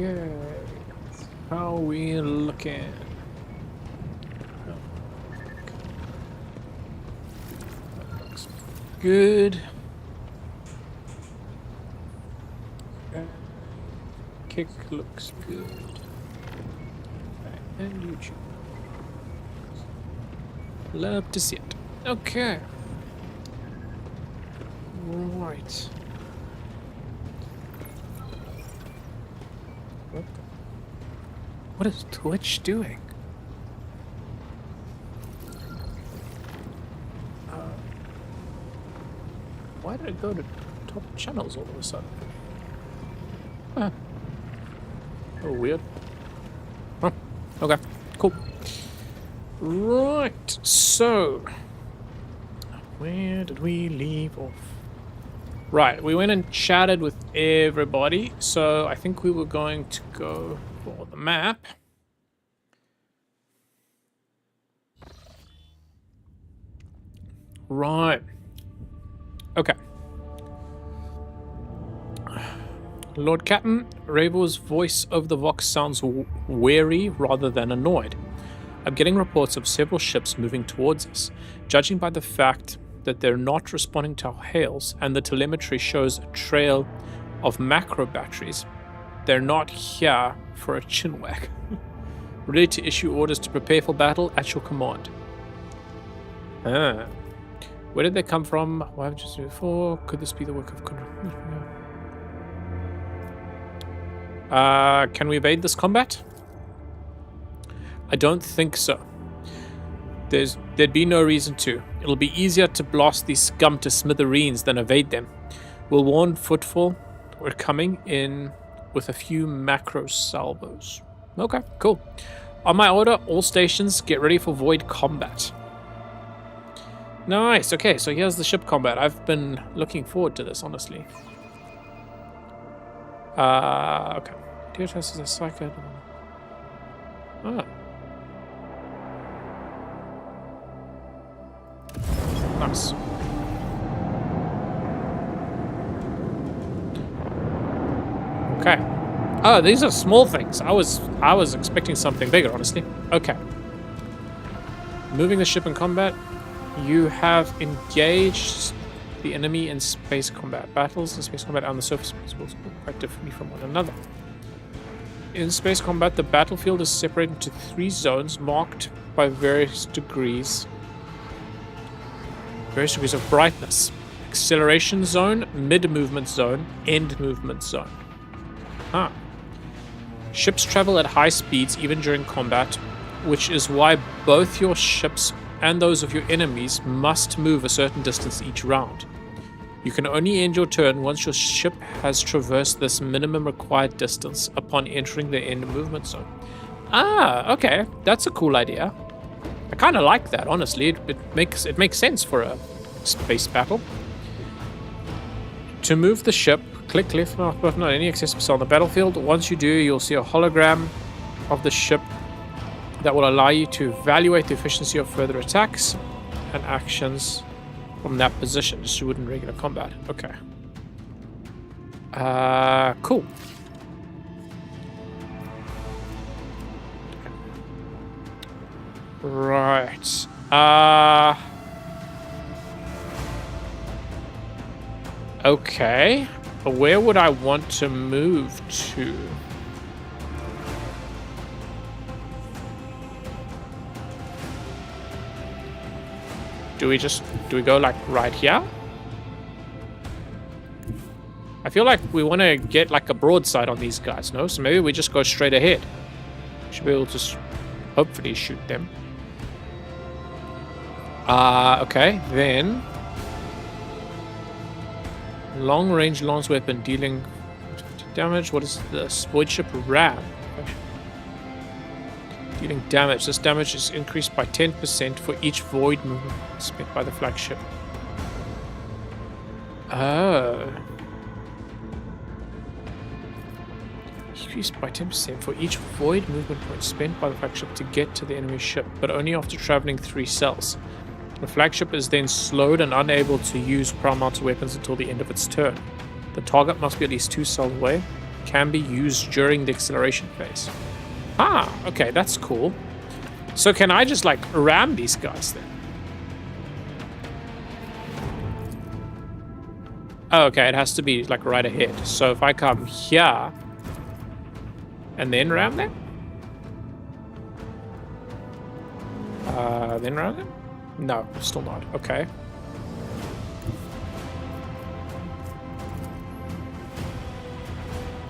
Okay. How are we looking? Looks good. Kick looks good. And you choose. Love to see it. Okay. Right. What is Twitch doing? Why did it go to top channels all of a sudden? Huh. Oh, weird. Huh. Okay, cool. Right, so where did we leave off? Right, we went and chatted with everybody, so I think we were going to go for the map. Right. Okay. Lord Captain, Ravel's voice over the Vox sounds wary rather than annoyed. I'm getting reports of several ships moving towards us. Judging by the fact that they're not responding to our hails and the telemetry shows a trail of macro batteries, they're not here for a chinwag. Ready to issue orders to prepare for battle at your command. Where did they come from? Why haven't you seen it before? Could this be the work of... can we evade this combat? I don't think so. There'd be no reason to. It'll be easier to blast these scum to smithereens than evade them. We'll warn Footfall we're coming in with a few macro salvos. Okay, cool. On my order, all stations get ready for void combat. Nice, okay, so here's the ship combat. I've been looking forward to this, honestly. Okay. DHS is a psycho. Ah. Nice. Okay. Oh, these are small things. I was expecting something bigger, honestly. Okay. Moving the ship in combat. You have engaged the enemy in space combat. Battles in space combat on the surface will quite differently from one another. In space combat, the battlefield is separated into 3 zones marked by various degrees of brightness. Acceleration zone, mid-movement zone, end movement zone. Huh. Ships travel at high speeds even during combat, which is why both your ships and those of your enemies must move a certain distance each round. You can only end your turn once your ship has traversed this minimum required distance upon entering the end movement zone. Ah, okay. That's a cool idea. I kind of like that, honestly. It makes sense for a space battle. To move the ship, click left mouse button on any accessible cell on the battlefield. Once you do, you'll see a hologram of the ship that will allow you to evaluate the efficiency of further attacks and actions from that position, just as you would in regular combat. Okay. Cool. Right. Okay. Where would I want to move to? Do we go like right here? I feel like we want to get like a broadside on these guys, no? So maybe we just go straight ahead. Should be able to hopefully shoot them. Okay, then long range lance weapon dealing damage. What is this? Void ship ram. Dealing damage. This damage is increased by 10% for each void movement spent by the flagship. Oh. Increased by 10% for each void movement point spent by the flagship to get to the enemy ship, but only after traveling 3 cells. The flagship is then slowed and unable to use prime mounted weapons until the end of its turn. The target must be at least 2 cells away. can be used during the acceleration phase. Ah, okay, that's cool. So can I just, like, ram these guys then? Oh, okay, it has to be, like, right ahead. So if I come here and then ram them? Then ram them? No, still not. Okay.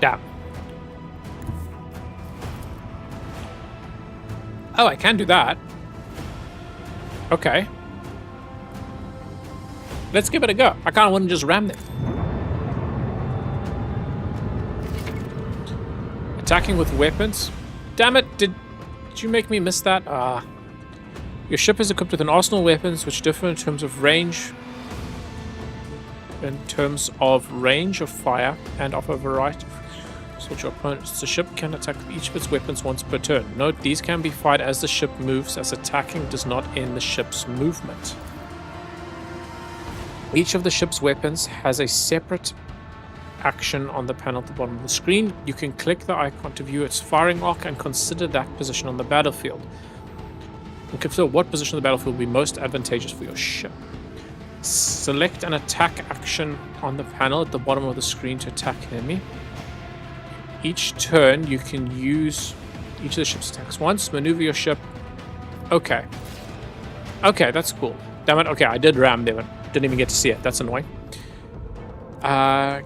Damn. Oh, I can do that. Okay. Let's give it a go. I kind of want to just ram them. Attacking with weapons. Damn it, did you make me miss that? Your ship is equipped with an arsenal of weapons which differ in terms of range. In terms of range of fire and of a variety of such opponents. The ship can attack with each of its weapons once per turn. Note, these can be fired as the ship moves, as attacking does not end the ship's movement. Each of the ship's weapons has a separate action on the panel at the bottom of the screen. You can click the icon to view its firing arc and consider that position on the battlefield. And consider what position on the battlefield will be most advantageous for your ship. Select an attack action on the panel at the bottom of the screen to attack an enemy. Each turn, you can use each of the ship's attacks once. Maneuver your ship. Okay. Okay, that's cool. Damn it. Okay, I did ram them. Didn't even get to see it. That's annoying.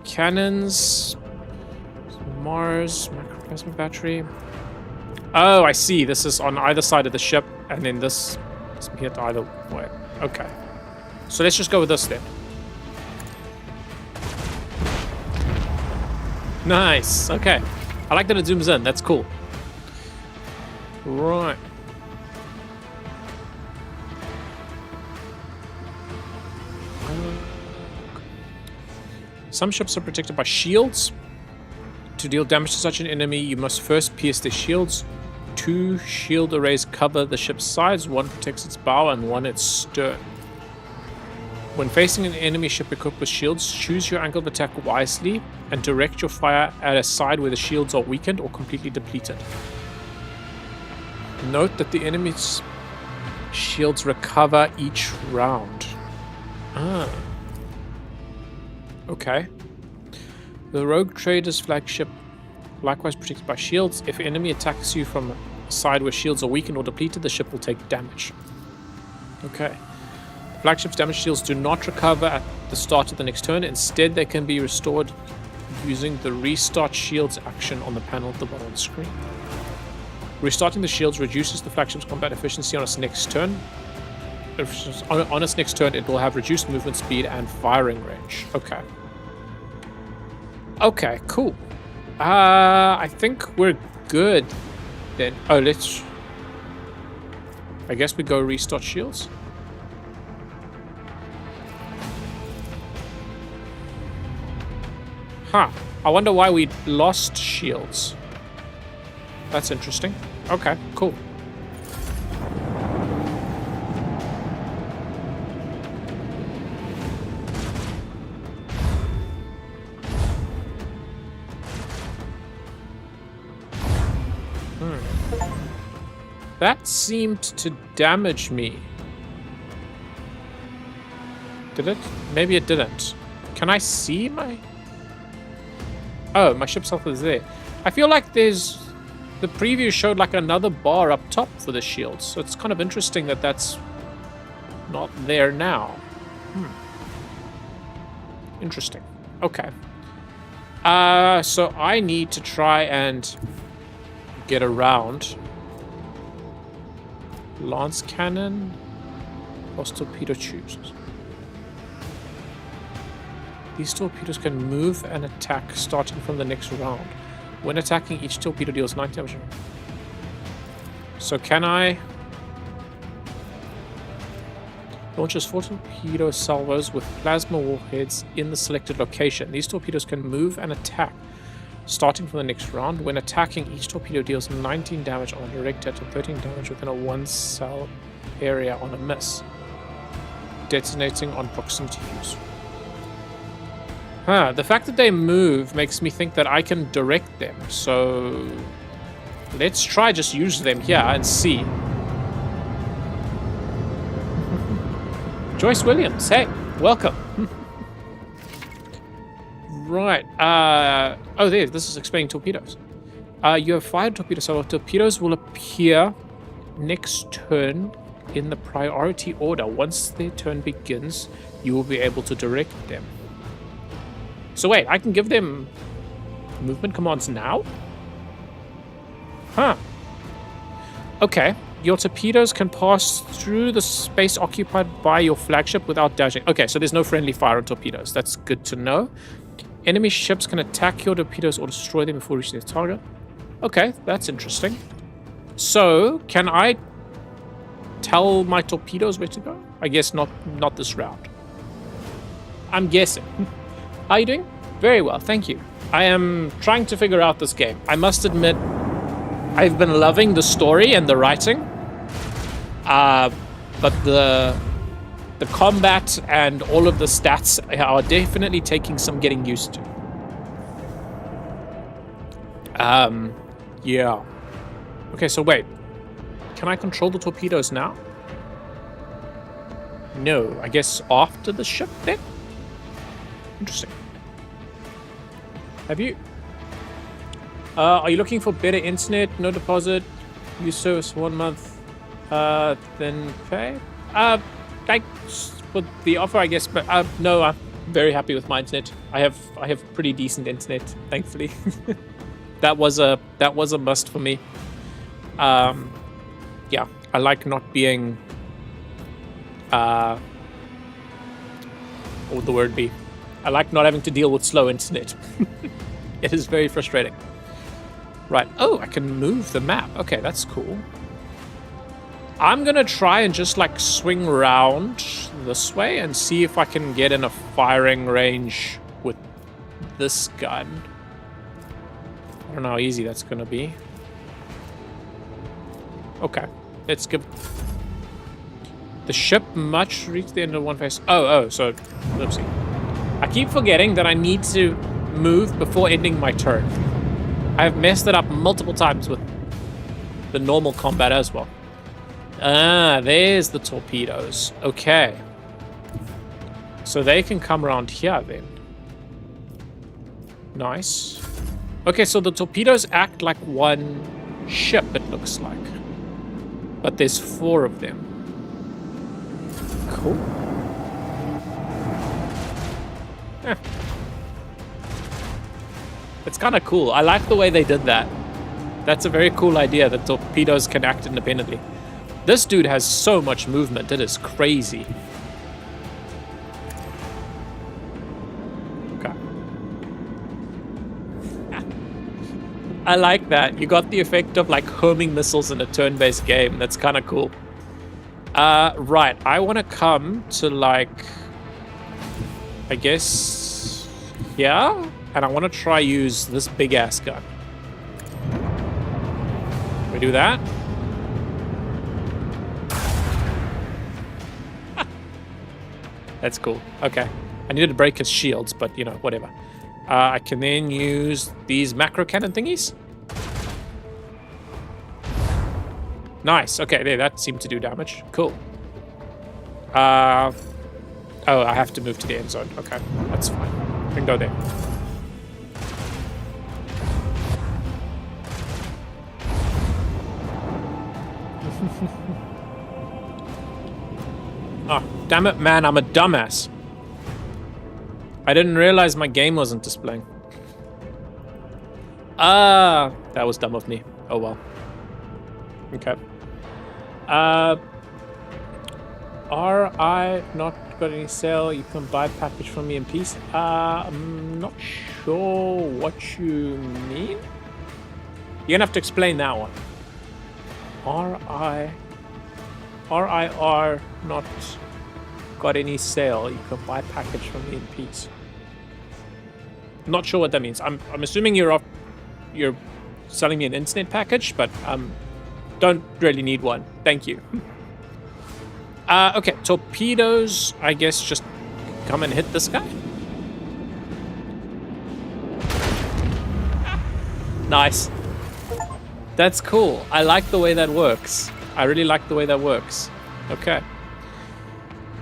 Cannons. Mars. Microplasma battery. Oh, I see. This is on either side of the ship. And then this is hit either way. Okay. So let's just go with this then. Nice. Okay. I like that it zooms in. That's cool. Right. Some ships are protected by shields. To deal damage to such an enemy, you must first pierce their shields. 2 shield arrays cover the ship's sides. 1 protects its bow and 1 its stern. When facing an enemy ship equipped with shields, choose your angle of attack wisely and direct your fire at a side where the shields are weakened or completely depleted. Note that the enemy's shields recover each round. Ah. Okay. The Rogue Trader's flagship, likewise protected by shields. If an enemy attacks you from a side where shields are weakened or depleted, the ship will take damage. Okay. Flagship's damage shields do not recover at the start of the next turn. Instead, they can be restored using the Restart Shields action on the panel at the bottom of the screen. Restarting the shields reduces the flagship's combat efficiency on its next turn. On its next turn, it will have reduced movement speed and firing range. Okay. Okay, cool. I think we're good then. Oh, let's... I guess we go restart shields. Huh. I wonder why we lost shields. That's interesting. Okay, cool. That seemed to damage me. Did it? Maybe it didn't. Can I see my... Oh, my ship's health is there. I feel like there's... The preview showed like another bar up top for the shields. So it's kind of interesting that that's not there now. Interesting. Okay. So I need to try and get around. Lance cannon. Lost torpedo tubes. These torpedoes can move and attack starting from the next round. When attacking, each torpedo deals 9 damage. So can I... Launches 4 torpedo salvos with plasma warheads in the selected location. These torpedoes can move and attack starting from the next round. When attacking, each torpedo deals 19 damage on a direct hit and 13 damage within a 1-cell area on a miss. Detonating on proximity use. Huh, the fact that they move makes me think that I can direct them. So let's try just use them here and see. Joyce Williams, hey, welcome. Right. Oh, there. This is explaining torpedoes. You have fired torpedoes. So torpedoes will appear next turn in the priority order. Once their turn begins, you will be able to direct them. So wait, I can give them movement commands now? Huh. Okay. Your torpedoes can pass through the space occupied by your flagship without dashing. Okay, so there's no friendly fire on torpedoes. That's good to know. Enemy ships can attack your torpedoes or destroy them before reaching their target. Okay, that's interesting. So, can I tell my torpedoes where to go? I guess not this round. I'm guessing. How are you doing? Very well, thank you. I am trying to figure out this game. I must admit, I've been loving the story and the writing. But the combat and all of the stats are definitely taking some getting used to. Yeah. Okay, so wait. Can I control the torpedoes now? No, I guess after the ship then? Interesting. Have you... are you looking for better internet, no deposit, use service 1 month, then pay? Thanks for the offer, I guess, but no, I'm very happy with my internet. I have pretty decent internet, thankfully. that was a must for me. Yeah, I like not being what would the word be? I like not having to deal with slow internet. It is very frustrating. Right. Oh, I can move the map. Okay, that's cool. I'm gonna try and just like swing around this way and see if I can get in a firing range with this gun. I don't know how easy that's gonna be. Okay, let's give... The ship must reach the end of one phase. Oh, so, oopsie. I keep forgetting that I need to move before ending my turn. I've messed it up multiple times with the normal combat as well. Ah, there's the torpedoes. Okay. So they can come around here then. Nice. Okay, so the torpedoes act like one ship, it looks like. But there's 4 of them. Cool. Eh. It's kind of cool. I like the way they did that. That's a very cool idea that torpedoes can act independently. This dude has so much movement. It is crazy. Okay. I like that. You got the effect of like homing missiles in a turn-based game. That's kind of cool. Right. I want to come to like, I guess, yeah. And I want to try use this big ass gun. Can we do that? That's cool. Okay. I needed to break his shields, but you know, whatever. I can then use these macro cannon thingies. Nice. Okay, there, that seemed to do damage. Cool. Oh, I have to move to the end zone. Okay, that's fine. We can go there. Oh, damn it, man, I'm a dumbass. I didn't realize my game wasn't displaying. That was dumb of me. Oh well. Okay. I not got any sale? You can buy a package from me in peace. I'm not sure what you mean. You're gonna have to explain that one. RIR not got any sale. You can buy a package from me in peace. Not sure what that means. I'm assuming you're selling me an internet package, but don't really need one. Thank you. Okay, torpedoes, I guess just come and hit this guy. Nice. That's cool. I like the way that works. I really like the way that works. Okay.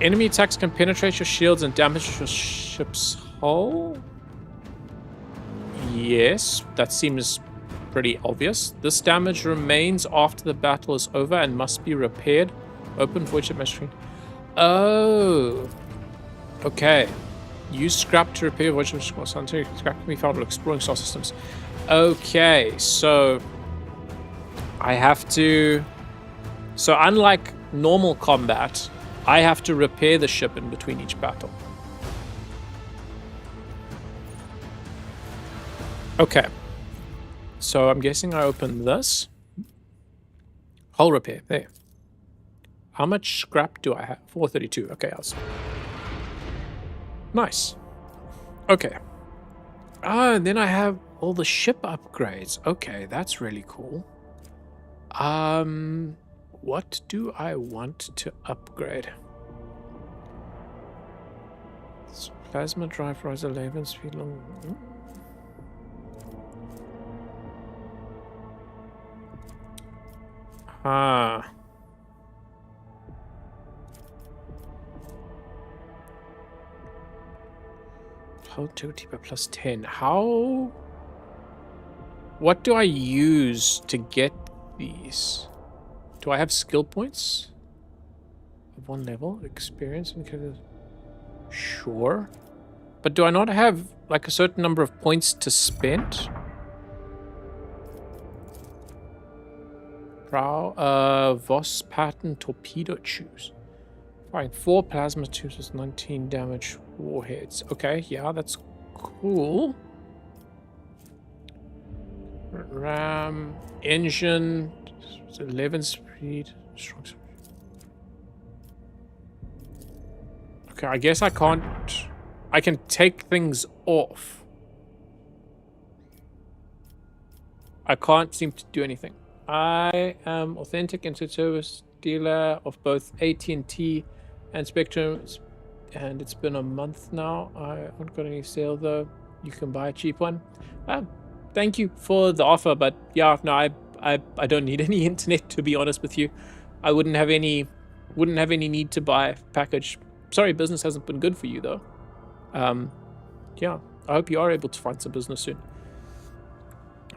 Enemy attacks can penetrate your shields and damage your ship's hull. Yes, that seems pretty obvious. This damage remains after the battle is over and must be repaired. Open void ship screen. Oh. Okay. Use scrap to repair void ship scientific scrap can be found while exploring star systems. Okay, so I have to. So unlike normal combat, I have to repair the ship in between each battle. Okay. So I'm guessing I open this. Hull repair. There. How much scrap do I have? 432. Okay, I'll see. Nice. Okay. And then I have all the ship upgrades. Okay, that's really cool. What do I want to upgrade? It's plasma drive, riser, labor, speed, long. Ah. Productivity by plus 10. How? What do I use to get these? Do I have skill points? Of one level? Experience? And sure. But do I not have like a certain number of points to spend? Voss pattern torpedo choose. Firing 4 plasma tubes with 19 damage warheads. Okay, yeah, that's cool. Ram, engine, 11 speed. Okay, I guess I can't. I can take things off. I can't seem to do anything. I am authentic inter-service dealer of both AT&T and Spectrum, and it's been a month now. I haven't got any sale though. You can buy a cheap one. Thank you for the offer, but yeah, no, I don't need any internet, to be honest with you. I wouldn't have any need to buy a package. Sorry, business hasn't been good for you though. Yeah, I hope you are able to find some business soon.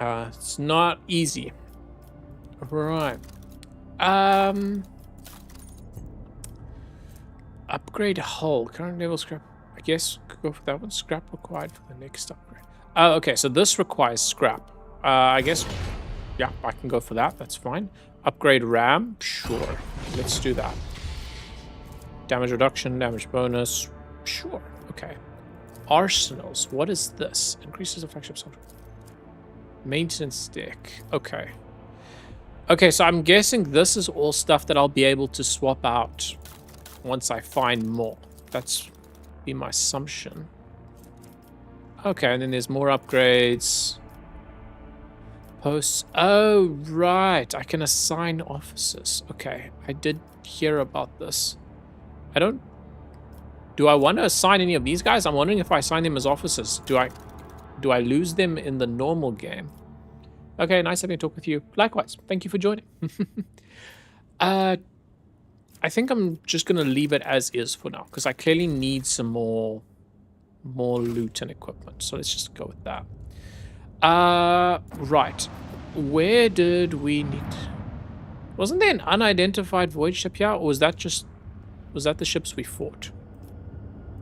It's not easy. Right. Upgrade hull. Current level scrap. I guess go for that one. Scrap required for the next upgrade. Okay, so this requires scrap. I guess, yeah, I can go for that. That's fine. Upgrade RAM. Sure. Let's do that. Damage reduction, damage bonus. Sure. Okay. Arsenals. What is this? Increases the flagship software. Maintenance deck. Okay. Okay, so I'm guessing this is all stuff that I'll be able to swap out once I find more. That's be my assumption. Okay, and then there's more upgrades. Posts. Oh, right. I can assign officers. Okay, I did hear about this. I don't... Do I want to assign any of these guys? I'm wondering if I assign them as officers. Do I lose them in the normal game? Okay, nice having a talk with you. Likewise, thank you for joining. I think I'm just going to leave it as is for now, because I clearly need some more loot and equipment. So let's just go with that. Right. Where did we need... Wasn't there an unidentified void ship here, or was that the ships we fought?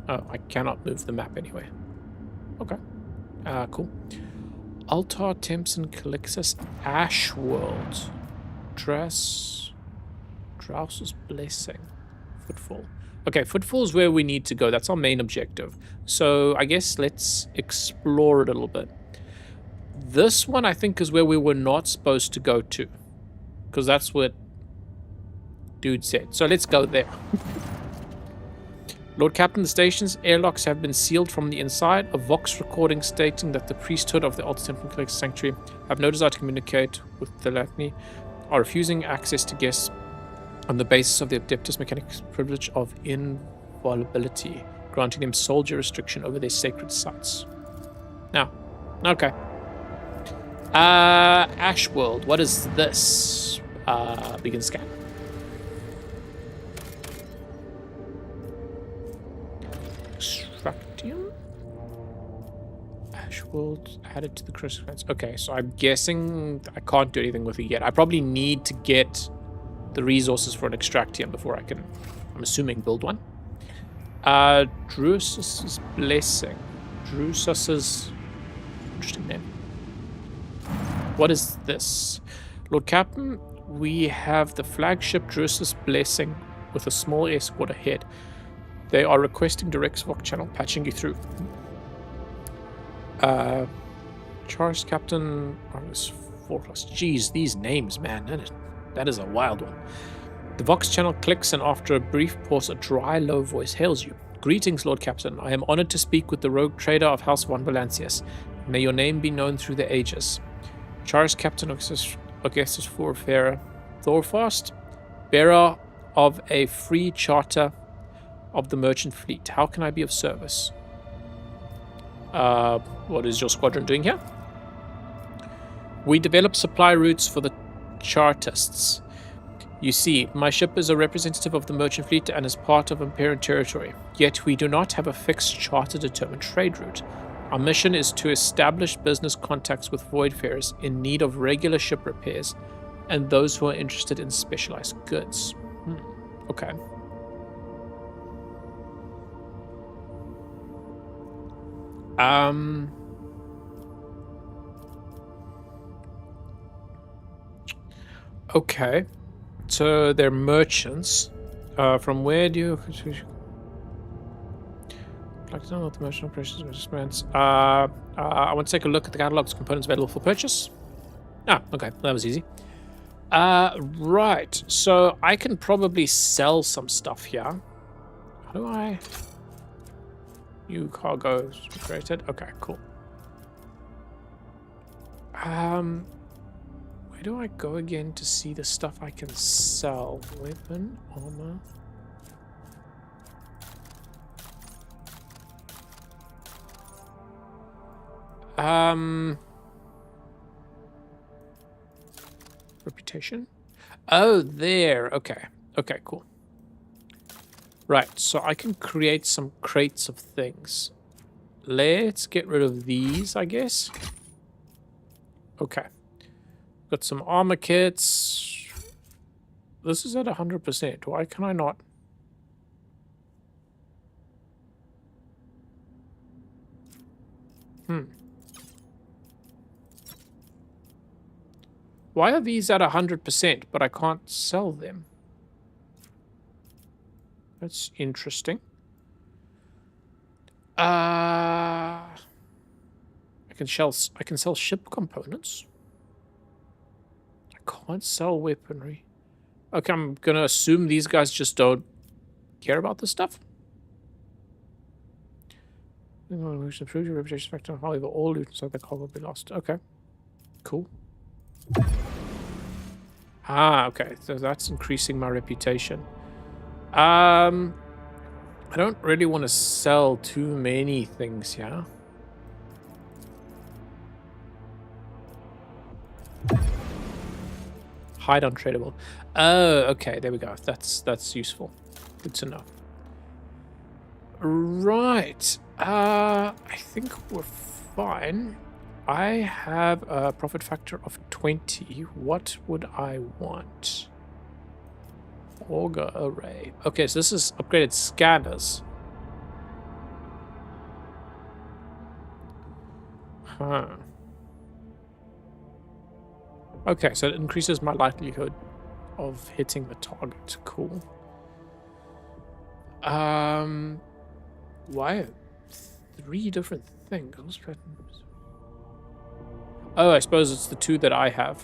Oh, I cannot move the map anyway. Okay. Cool. Altar, Tempson, Calixus, Ashworld. Drouse's Blessing. Footfall. Okay, Footfall is where we need to go. That's our main objective. So I guess let's explore it a little bit. This one I think is where we were not supposed to go to, because that's what dude said. So let's go there. Lord Captain, the station's airlocks have been sealed from the inside. A Vox recording stating that the priesthood of the Altar Temple Calixus Sanctuary have no desire to communicate with the Latini, are refusing access to guests on the basis of the Adeptus Mechanicus privilege of inviolability, granting them sole jurisdiction over their sacred sites. Now, okay. Ashworld, what is this? Begin scan. Extractium? Ashworld added to the crystal fence. Okay, so I'm guessing I can't do anything with it yet. I probably need to get the resources for an extractium before I can, I'm assuming, build one. Drusus's Blessing. Drusus's... Interesting name. What is this? Lord Captain, we have the flagship Drusus's Blessing with a small escort ahead. They are requesting direct Vox channel, patching you through. Charge Captain Argus 4 Plus. Jeez, these names, man. That is a wild one. The Vox channel clicks, and after a brief pause, a dry, low voice hails you. Greetings, Lord Captain. I am honored to speak with the rogue trader of House von Valancius. May your name be known through the ages. Charge Captain Augustus Forfarer Thorfast, bearer of a free charter of the merchant fleet. How can I be of service? What is your squadron doing here? We develop supply routes for the Chartists. You see, my ship is a representative of the merchant fleet and is part of Imperial territory. Yet we do not have a fixed charter-determined trade route. Our mission is to establish business contacts with voidfarers in need of regular ship repairs and those who are interested in specialized goods. Okay. Okay. So they're merchants. From where do you... like to know what the merchant operations investments. I want to take a look at the catalogs, components available for purchase. Okay, that was easy. Right, so I can probably sell some stuff here. How do I... New cargo created. Okay, cool. Where do I go again to see the stuff I can sell? Weapon, armor. Reputation? Oh, there. Okay. Okay, cool. Right, so I can create some crates of things. Let's get rid of these, I guess. Okay. Got some armor kits. This is at 100%. Why can I not? Why are these at 100%, but I can't sell them? That's interesting. I can sell ship components. I can't sell weaponry. Okay, I'm gonna assume these guys just don't care about this stuff. We should improve your reputation factor. However, all loot inside the cargo will be lost. Okay, cool. Okay, so that's increasing my reputation. I don't really want to sell too many things here. Hide untradeable. Oh, okay, there we go. That's useful. Good to know. Right. I think we're fine. I have a profit factor of 20. What would I want? Auger array. Okay, so this is upgraded scanners. Huh. Okay, so it increases my likelihood of hitting the target. Cool. Why 3 different things? Oh, I suppose it's the 2 that I have.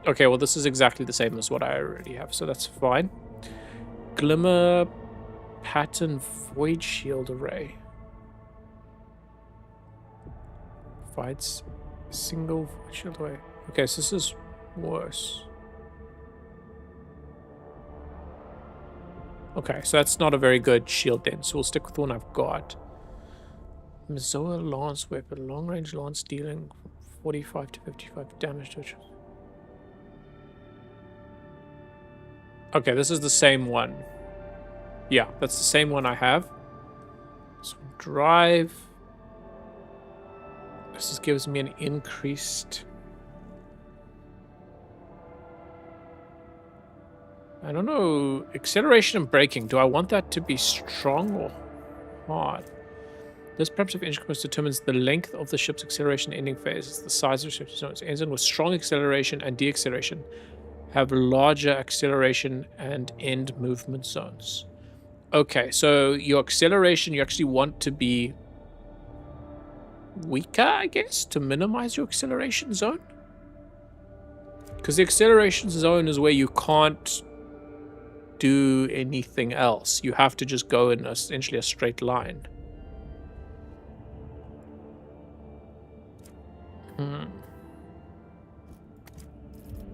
Okay, well, this is exactly the same as what I already have, so that's fine. Glimmer pattern void shield array. Provides single void shield array. Okay, so this is worse. Okay, so that's not a very good shield then, so we'll stick with the one I've got. Mizoa lance weapon, long range lance dealing 45 to 55 damage to it. Okay, this is the same one. Yeah, that's the same one I have. So drive. This just gives me an increased... I don't know. Acceleration and braking. Do I want that to be strong or hard? This perhaps of increments determines the length of the ship's acceleration ending phase. The size of the ship's zones. Engine with strong acceleration and deacceleration have larger acceleration and end movement zones. Okay, so your acceleration you actually want to be weaker, I guess, to minimize your acceleration zone? Because the acceleration zone is where you can't do anything else. You have to just go in essentially a straight line.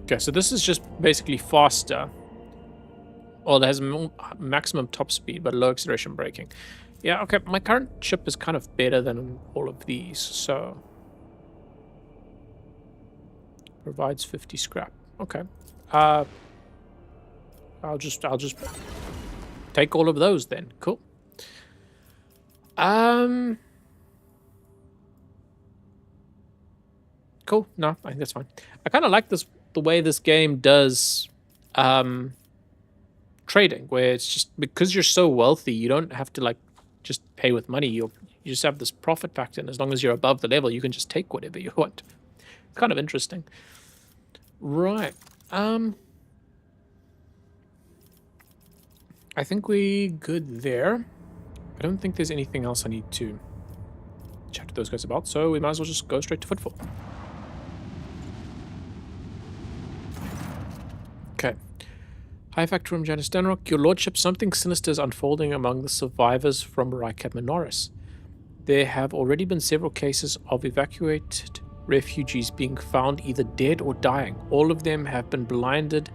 Okay, so this is just basically faster. Well, it has maximum top speed, but low acceleration braking. Yeah, okay, my current ship is kind of better than all of these, so... Provides 50 scrap. Okay. I'll just take all of those then. Cool. Cool. No, I think that's fine. I kind of like the way this game does trading, where it's just because you're so wealthy, you don't have to like just pay with money. You just have this profit factor, and as long as you're above the level, you can just take whatever you want. It's kind of interesting. Right. I think we good there. I don't think there's anything else I need to chat to those guys about, so we might as well just go straight to Footfall. Okay. High Factor from Janice Stanrock. Your Lordship, something sinister is unfolding among the survivors from Rycat Minoris. There have already been several cases of evacuated refugees being found either dead or dying. All of them have been blinded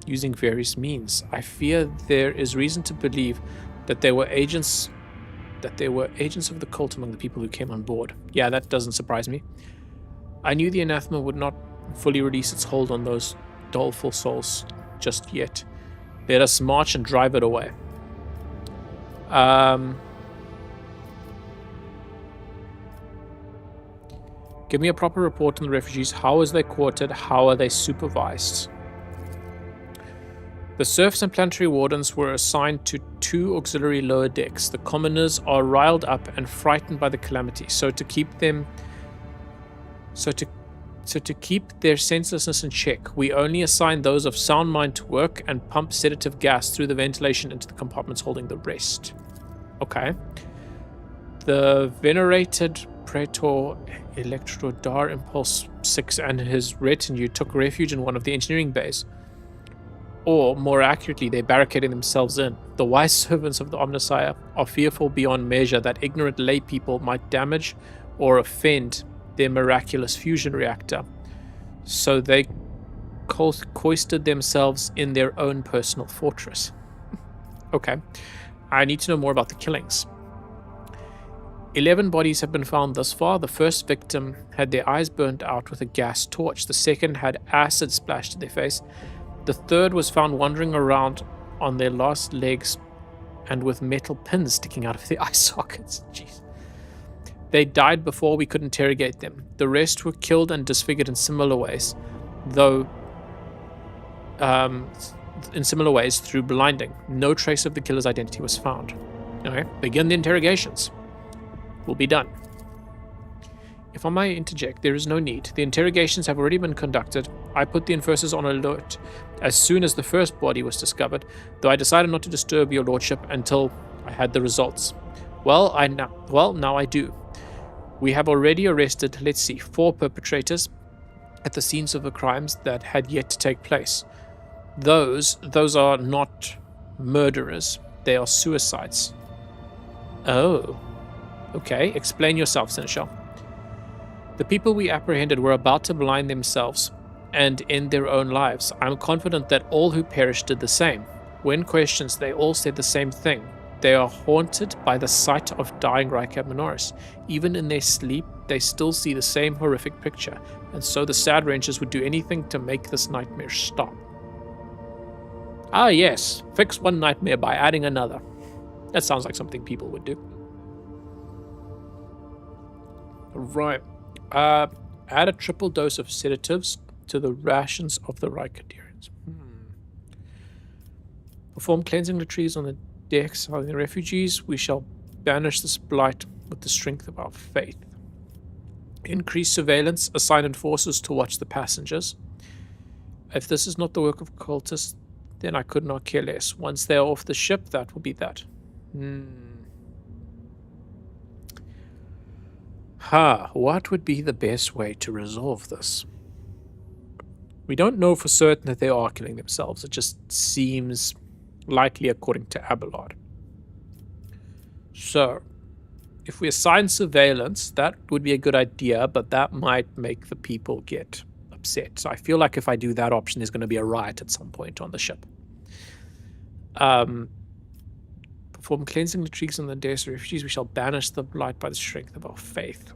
using various means. I fear there is reason to believe that there were agents of the cult among the people who came on board. Yeah, that doesn't surprise me. I knew the anathema would not fully release its hold on those doleful souls just yet. Let us march and drive it away. Give me a proper report on the refugees. How is they quartered? How are they supervised? The serfs and planetary wardens were assigned to 2 auxiliary lower decks. The commoners are riled up and frightened by the calamity. So to keep their senselessness in check, we only assign those of sound mind to work and pump sedative gas through the ventilation into the compartments holding the rest. Okay. The venerated Praetor Electrodar Impulse 6 and his retinue took refuge in one of the engineering bays. Or, more accurately, they barricaded themselves in. The wise servants of the Omnissiah are fearful beyond measure that ignorant lay people might damage or offend their miraculous fusion reactor. So they cloistered themselves in their own personal fortress. Okay. I need to know more about the killings. 11 bodies have been found thus far. The first victim had their eyes burnt out with a gas torch. The second had acid splashed to their face. The third was found wandering around on their last legs and with metal pins sticking out of their eye sockets. Jeez. They died before we could interrogate them. The rest were killed and disfigured in similar ways, through blinding. No trace of the killer's identity was found. Okay, begin the interrogations. Will be done. If I may interject, there is no need. The interrogations have already been conducted. I put the enforcers on alert as soon as the first body was discovered, though I decided not to disturb your lordship until I had the results. Now I do. We have already arrested, 4 perpetrators at the scenes of the crimes that had yet to take place. Those are not murderers. They are suicides. Oh. Okay, explain yourself, Seneschal. The people we apprehended were about to blind themselves and end their own lives. I'm confident that all who perished did the same. When questioned, they all said the same thing. They are haunted by the sight of dying Rykab Minoris. Even in their sleep, they still see the same horrific picture, and so the Sad Rangers would do anything to make this nightmare stop. Ah yes, fix one nightmare by adding another. That sounds like something people would do. Right. Add a triple dose of sedatives to the rations of the Rykadirians. Perform cleansing rituals on the decks of the refugees. We shall banish this blight with the strength of our faith. Increase surveillance. Assign enforcers to watch the passengers. If this is not the work of cultists, then I could not care less. Once they are off the ship, that will be that. What would be the best way to resolve this? We don't know for certain that they are killing themselves. It just seems likely according to Abelard. So, if we assign surveillance, that would be a good idea, but that might make the people get upset. So I feel like if I do that option, there's going to be a riot at some point on the ship. Perform cleansing retreats on the days of refugees. We shall banish the blight by the strength of our faith.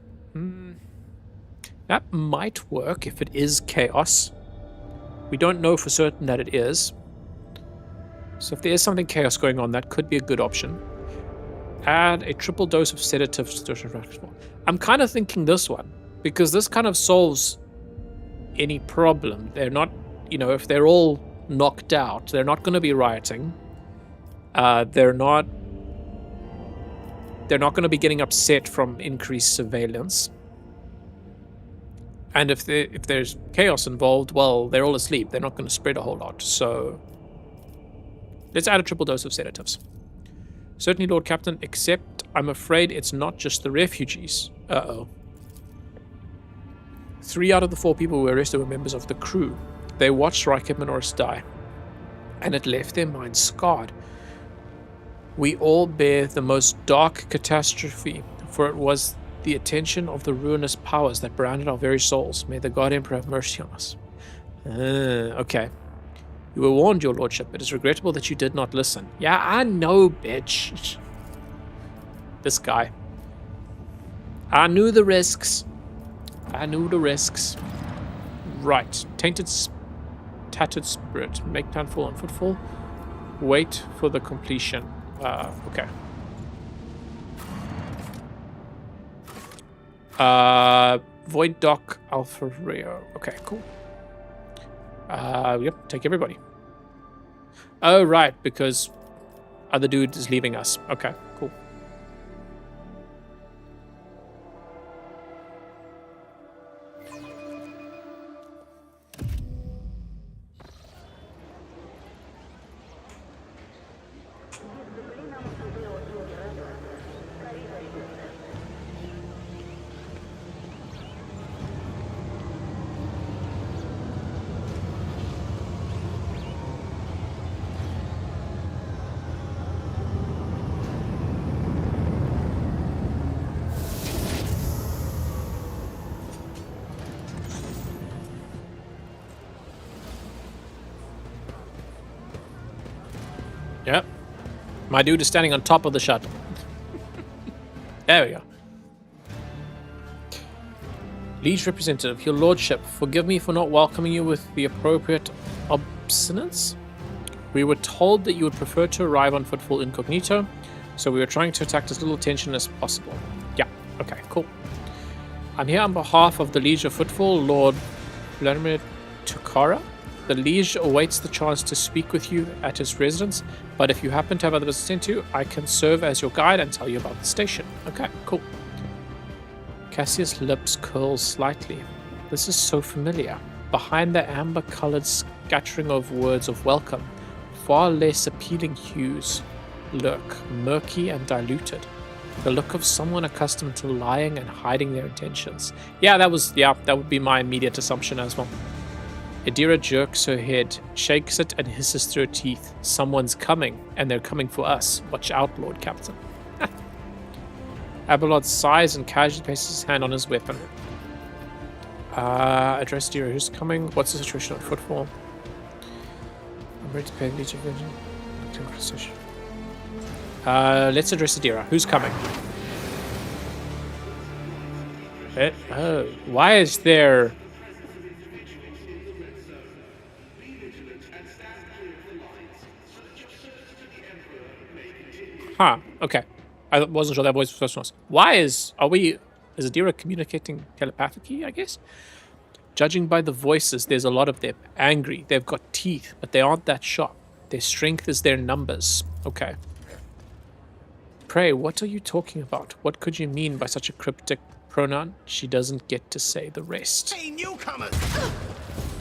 That might work if it is chaos. We don't know for certain that it is. So if there is something chaos going on, that could be a good option. Add a triple dose of sedatives to... I'm kind of thinking this one, because this kind of solves any problem. They're not, if they're all knocked out, they're not going to be rioting. They're not going to be getting upset from increased surveillance. And if there's chaos involved, well, they're all asleep. They're not going to spread a whole lot. So let's add a triple dose of sedatives. Certainly, Lord Captain, except I'm afraid it's not just the refugees. Uh-oh. 3 out of the 4 people who were arrested were members of the crew. They watched Rykab Minoris die, and it left their minds scarred. We all bear the most dark catastrophe, for it was the attention of the ruinous powers that branded our very souls. May the God Emperor have mercy on us. Okay. You were warned, your lordship. It is regrettable that you did not listen. Yeah, I know, bitch. This guy. I knew the risks. Right. Tattered spirit. Make planfall on footfall. Wait for the completion. Okay. Void Dock Alpha Rio. Okay, cool. Yep, take everybody. Oh, right, because other dude is leaving us. Okay, cool. Yep. My dude is standing on top of the shuttle. There we go. Liege representative, your lordship, forgive me for not welcoming you with the appropriate obstinance. We were told that you would prefer to arrive on footfall incognito, so we were trying to attract as little attention as possible. Yeah, okay, cool. I'm here on behalf of the Liege of Footfall, Lord Vladimir Tukara. The Liege awaits the chance to speak with you at his residence, but if you happen to have other business to attend to, I can serve as your guide and tell you about the station. Okay, cool. Cassius' lips curl slightly. This is so familiar. Behind the amber-colored scattering of words of welcome, far less appealing hues lurk, murky and diluted. The look of someone accustomed to lying and hiding their intentions. Yeah, that would be my immediate assumption as well. Adira jerks her head, shakes it, and hisses through her teeth. Someone's coming, and they're coming for us. Watch out, Lord Captain. Abelard sighs and casually places his hand on his weapon. Address Adira, who's coming? What's the situation on footfall? I'm ready to pay Legion of Vengeance. Let's address Adira. Who's coming? Oh, why is there... Huh, okay. I wasn't sure that voice was first one. Why is... Is Adira communicating telepathically, I guess? Judging by the voices, there's a lot of them. Angry. They've got teeth, but they aren't that sharp. Their strength is their numbers. Okay. Pray, what are you talking about? What could you mean by such a cryptic pronoun? She doesn't get to say the rest. Hey, newcomers!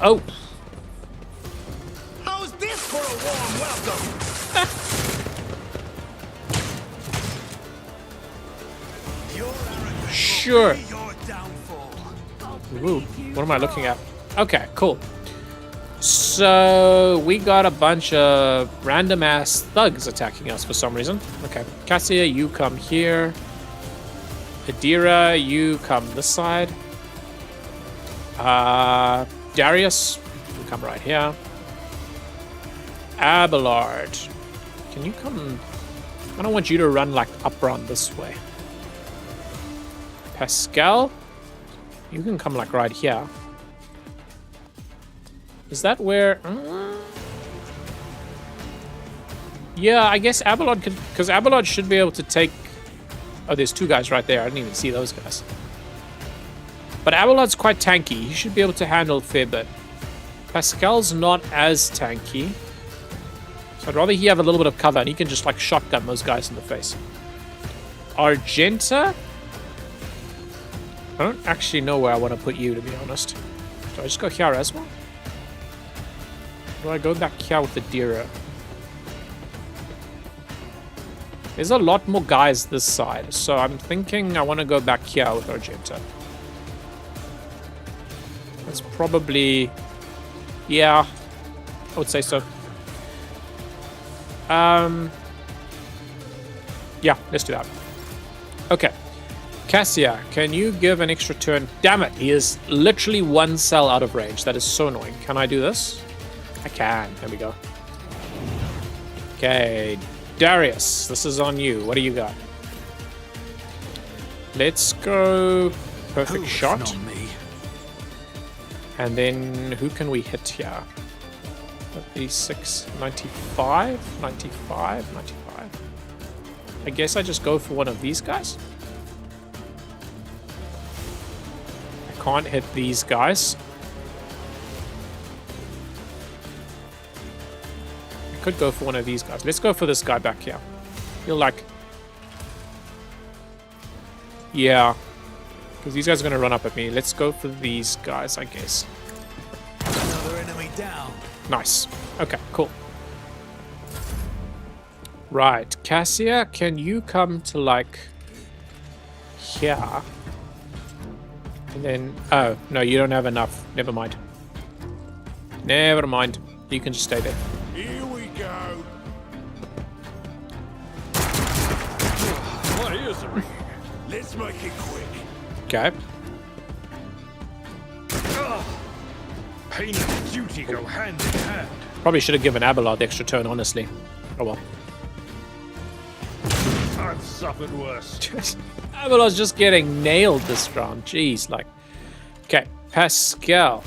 Oh. How's this for a warm welcome? Sure. Your downfall. Ooh, what am I looking at? Okay, cool. So, we got a bunch of random-ass thugs attacking us for some reason. Okay, Cassia, you come here. Adira, you come this side. Darius, you come right here. Abelard, can you come... I don't want you to run, like, up around this way. Pascal, you can come, like, right here. Is that where... Yeah, I guess Abelard could... Because Abelard should be able to take... Oh, there's two guys right there. I didn't even see those guys. But Abelard's quite tanky. He should be able to handle a fair bit. Pascal's not as tanky. So I'd rather he have a little bit of cover and he can just, like, shotgun those guys in the face. Argenta? I don't actually know where I want to put you, to be honest. Do I just go here as well? Do I go back here with Adira? There's a lot more guys this side, so I'm thinking I want to go back here with Argenta. That's probably... Yeah, I would say so. Yeah, let's do that. Okay. Cassia, can you give an extra turn? Damn it, he is literally one cell out of range. That is so annoying. Can I do this? I can. There we go. Okay, Darius, this is on you. What do you got? Let's go perfect shot. Not me. And then who can we hit here? 86, 95, 95, 95. I guess I just go for one of these guys. I can't hit these guys. I could go for one of these guys. Let's go for this guy back here. You're like... Yeah. Because these guys are going to run up at me. Let's go for these guys, I guess. Another enemy down. Nice. Okay, cool. Right. Cassia, can you come to, like, here? And then... Oh, no, you don't have enough. Never mind. Never mind. You can just stay there. Here we go. What is it? Let's make it quick. Okay. Pain and duty go hand in hand. Probably should have given Abelard the extra turn, honestly. Oh well. I've suffered worse. Abelard's just getting nailed this round. Jeez, like... Okay, Pascal.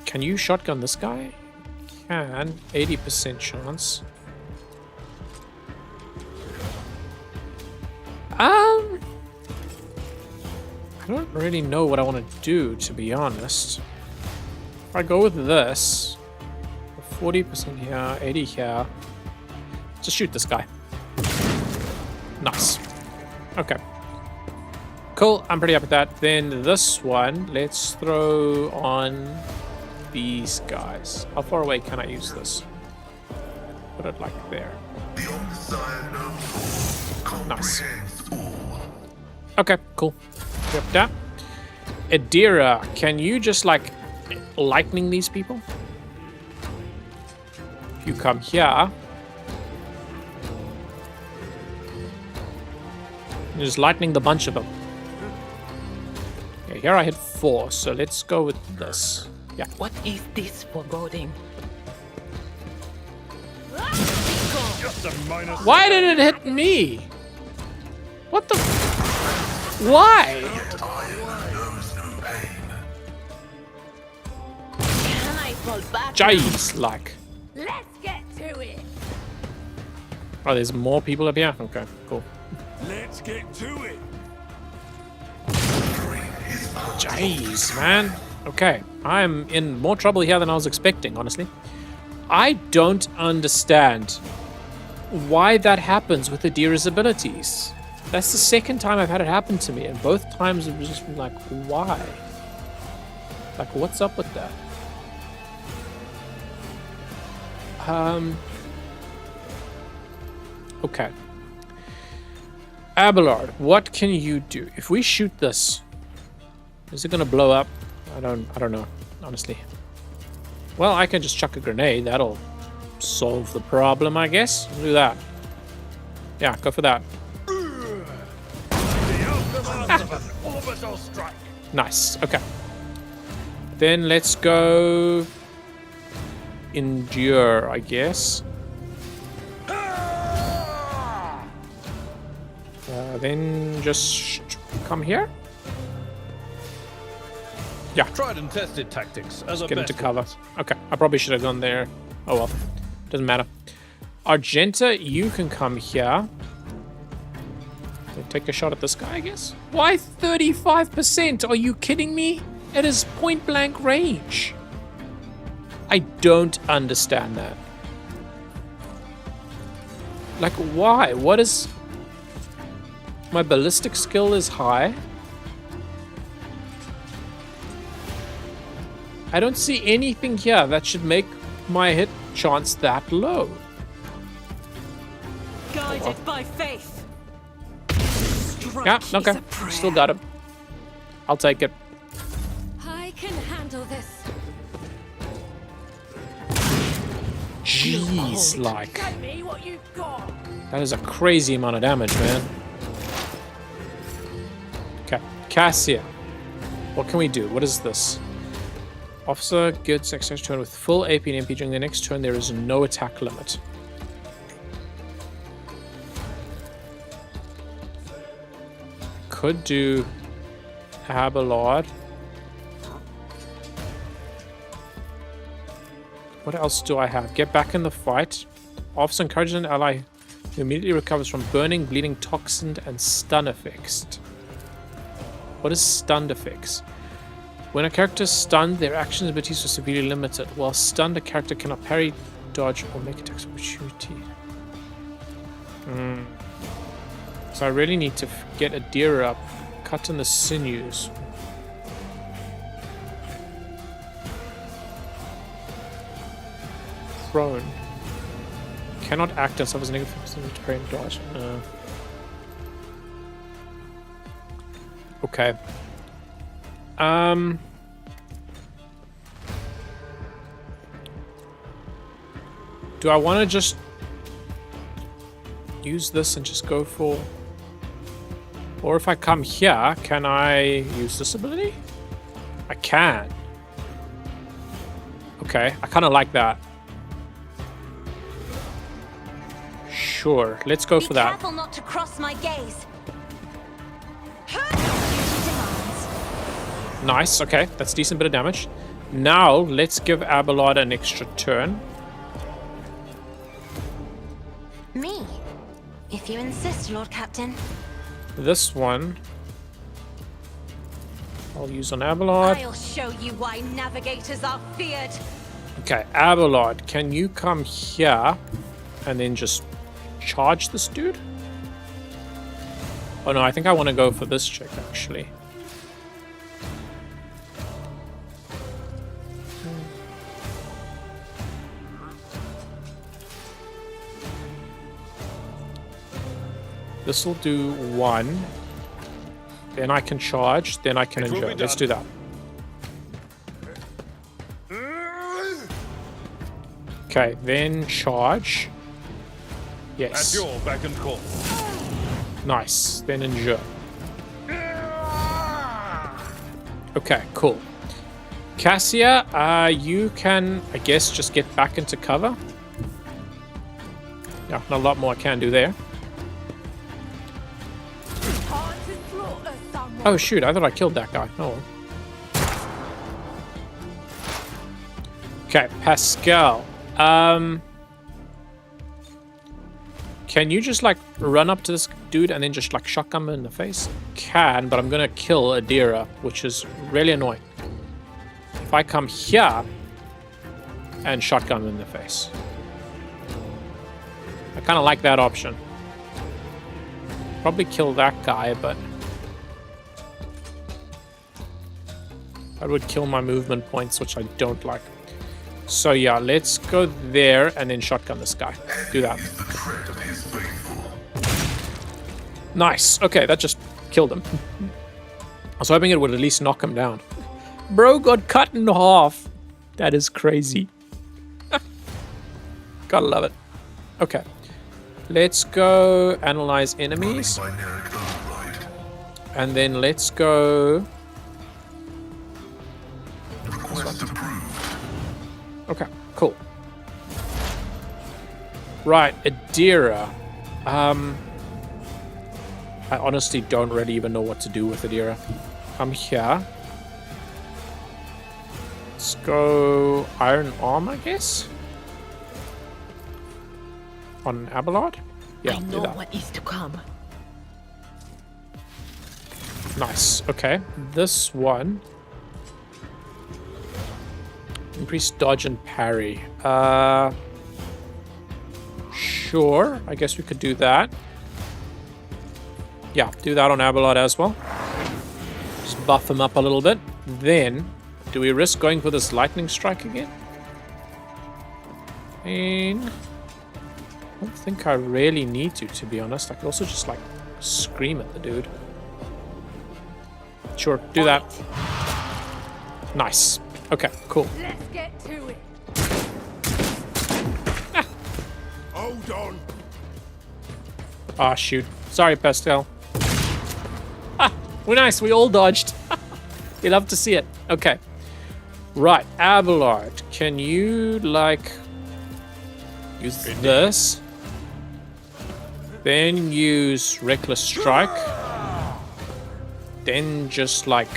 Can you shotgun this guy? Can. 80% chance. I don't really know what I want to do, to be honest. If I go with this, 40% here, 80 here, just shoot this guy. Nice. Okay. Cool, I'm pretty happy with that. Then this one, let's throw on these guys. How far away can I use this? Put it like there. Nice. Okay, cool. Yep, that. Adira, can you just, like, lightning these people? If you come here... Just lightning the bunch of them. Okay, here I hit 4, so let's go with this. Yeah. What is this foreboding? Just a minor. Why did it hit me? What the? Why? Can I fall back? Jeez, like. Let's get to it. Oh, there's more people up here? Okay, cool. Let's get to it. Jeez, man. Okay, I'm in more trouble here than I was expecting, honestly. I don't understand why that happens with the deer's abilities. That's the second time I've had it happen to me, and both times it was just like, why? Like, what's up with that? Okay. Abelard, what can you do? If we shoot this, is it gonna blow up? I don't know, honestly. Well, I can just chuck a grenade. That'll solve the problem, I guess. We'll do that. Yeah, go for that. The aftermath of an orbital strike. Nice. Okay. Then let's go endure, I guess. Then just come here. Yeah. Tried and tested tactics as a Get into best cover. ones. Okay, I probably should have gone there. Oh well, doesn't matter. Argenta, you can come here. Take a shot at this guy, I guess. Why 35%? Are you kidding me? It is point blank range. I don't understand that. Like, why? What is... My ballistic skill is high. I don't see anything here that should make my hit chance that low. Guided by faith. Yeah, okay. Still got him. I'll take it. I can handle this. Jeez, like. Show me what you've got. That is a crazy amount of damage, man. Okay, Cassia. What can we do? What is this? Officer gets extra turn with full AP and MP. During the next turn, there is no attack limit. Could do Abelard. What else do I have? Get back in the fight. Officer encourages an ally who immediately recovers from burning, bleeding, toxin, and stun effects. What is stunned effects? When a character is stunned, their actions and abilities are severely limited. While stunned, a character cannot parry, dodge, or make attacks of opportunity. So I really need to get a deer up, cut in the sinews. Prone. Cannot act and suffers negative effects to parry and dodge. Okay. Do I want to just use this and just go for... Or if I come here, can I use this ability? I can. Okay, I kind of like that. Sure, let's go for that. Be careful not to cross my gaze. Nice, okay, that's a decent bit of damage. Now, let's give Abelard an extra turn. Me, if you insist, Lord Captain. This one, I'll use on Abelard. I'll show you why navigators are feared. Okay, Abelard, can you come here and then just charge this dude? Oh no, I think I want to go for this chick, actually. This will do 1. Then I can charge. Then I can endure. Let's do that. Okay, then charge. Yes. At your beck and call. Nice. Then endure. Okay, cool. Cassia, you can, I guess, just get back into cover. Yeah, not a lot more I can do there. Oh shoot, I thought I killed that guy. Oh well. Okay, Pascal. Can you just like run up to this dude and then just like shotgun him in the face? Can, but I'm gonna kill Adira, which is really annoying. If I come here and shotgun him in the face. I kind of like that option. Probably kill that guy, but that would kill my movement points, which I don't like. So yeah, let's go there and then shotgun this guy. Do that. Nice. Okay, that just killed him. I was hoping it would at least knock him down. Bro got cut in half. That is crazy. Gotta love it. Okay. Let's go analyze enemies. And then let's go... Okay, cool. Right, Adira. I honestly don't really even know what to do with Adira. Come here. Let's go Iron Arm, I guess. On Abelard? Yeah, I know do that. what is to come. Nice. Okay. This one. Increase dodge and parry. Sure. I guess we could do that. Yeah, do that on Abelard as well. Just buff him up a little bit. Then, do we risk going for this lightning strike again? And I don't think I really need to be honest. I could also just like scream at the dude. Sure, do that. Nice. Okay, cool. Let's get to it. Hold on. Ah, shoot. Sorry, Pascal. Ah, we're nice. We all dodged. You love to see it. Okay. Right, Abelard. Can you, like, use this? Then use Reckless Strike. Then just, like,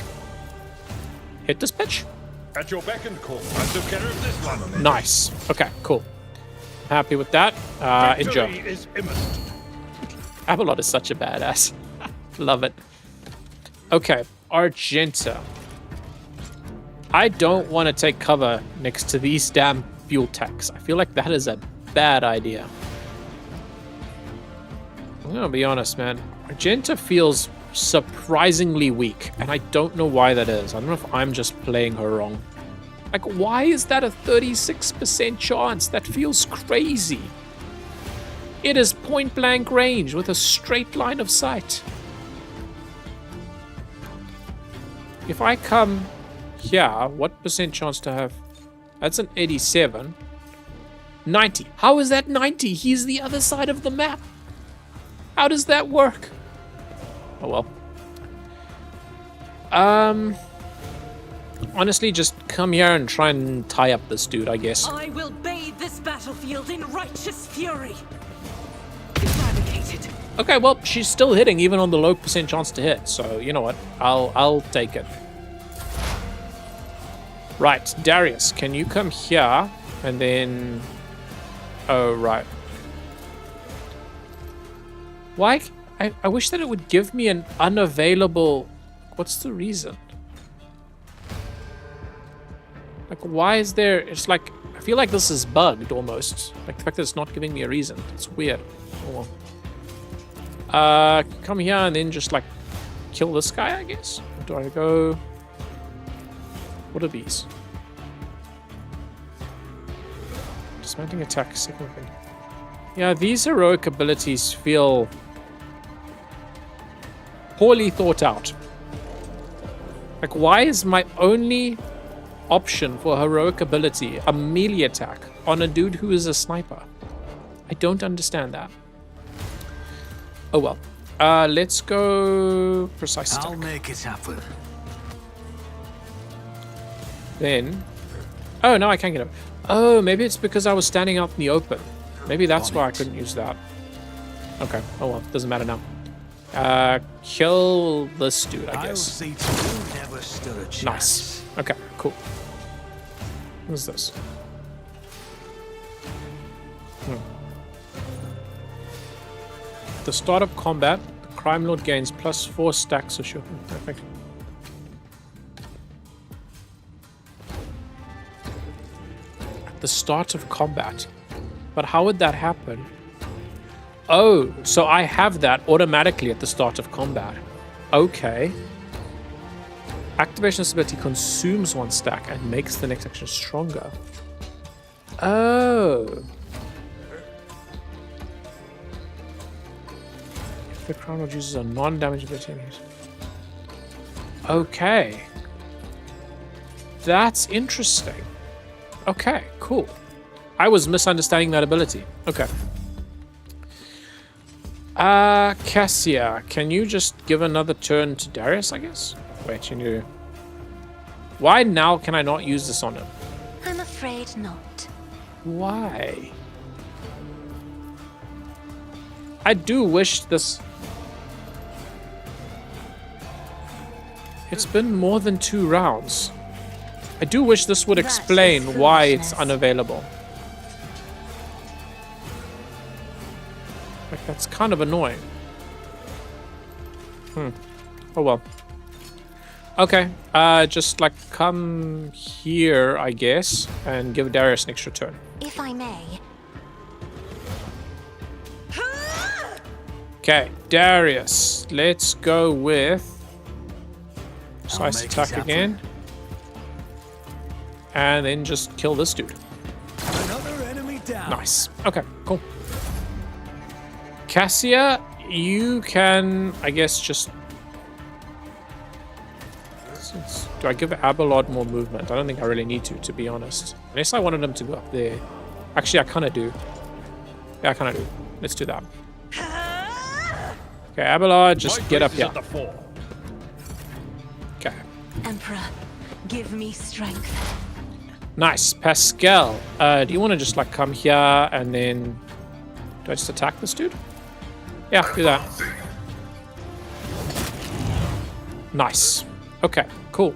hit this bitch? At your beck and call. I took care of this one. Nice. Okay, cool. Happy with that. Enjoy. Victory is imminent. Abelard is such a badass. Love it. Okay, Argenta. I don't want to take cover next to these damn fuel tanks. I feel like that is a bad idea. I'm gonna be honest, man. Argenta feels surprisingly weak, and I don't know why that is. I don't know if I'm just playing her wrong. Like, why is that a 36% chance? That feels crazy. It is point blank range with a straight line of sight. If I come here, what percent chance to have? That's an 87. 90. How is that 90? He's the other side of the map. How does that work? Oh well. Honestly, just come here and try and tie up this dude, I guess. I will bathe this battlefield in righteous fury. Eradicated. Okay, well, she's still hitting even on the low percent chance to hit, so you know what? I'll take it. Right, Darius, can you come here and then... Oh, right. Why? I wish that it would give me an unavailable... What's the reason? Like, why is there... It's like... I feel like this is bugged, almost. Like, the fact that it's not giving me a reason. It's weird. Oh, well. Come here and then just, like, kill this guy, I guess? Or do I go... What are these? Dismounting attack, second thing. Yeah, these heroic abilities feel... poorly thought out. Like, why is my only option for heroic ability a melee attack on a dude who is a sniper? I don't understand that. Oh well. Let's go precise attack. I'll make it happen. Then... Oh, no, I can't get up. Oh, maybe it's because I was standing out in the open. Maybe that's why I couldn't use that. Okay. Oh well, doesn't matter now. Kill this dude, I guess. see to you never stood a chance. Nice. Okay, cool. What's this? At the start of combat, the Crime Lord gains +4 stacks of sugar. Perfect. At the start of combat. But how would that happen? Oh, so I have that automatically at the start of combat. Okay. Activation ability consumes 1 stack and makes the next action stronger. Oh. If the Crown Lord uses a non-damage ability. Okay. That's interesting. Okay, cool. I was misunderstanding that ability. Okay. Cassia, can you just give another turn to Darius, I guess? Wait, you knew. Why now can I not use this on him? I'm afraid not. Why? I do wish this... It's been more than 2 rounds. I do wish this would That explain is why it's foolishness. unavailable. Like, that's kind of annoying. Oh well. Okay, just like come here, I guess, and give Darius an extra turn. If I may. Okay, Darius, let's go with Precise make attack this happen. again. And then just kill this dude. Another enemy down. Nice. Okay, cool. Cassia, you can, I guess, just... Do I give Abelard more movement? I don't think I really need to be honest. Unless I wanted him to go up there. Actually, I kind of do. Yeah, I kind of do. Let's do that. Okay, Abelard, just My get up place is here. at the fore. Okay. Emperor, give me strength. Nice. Pascal, do you want to just, like, come here and then... Do I just attack this dude? Yeah, do that. Nice. Okay, cool.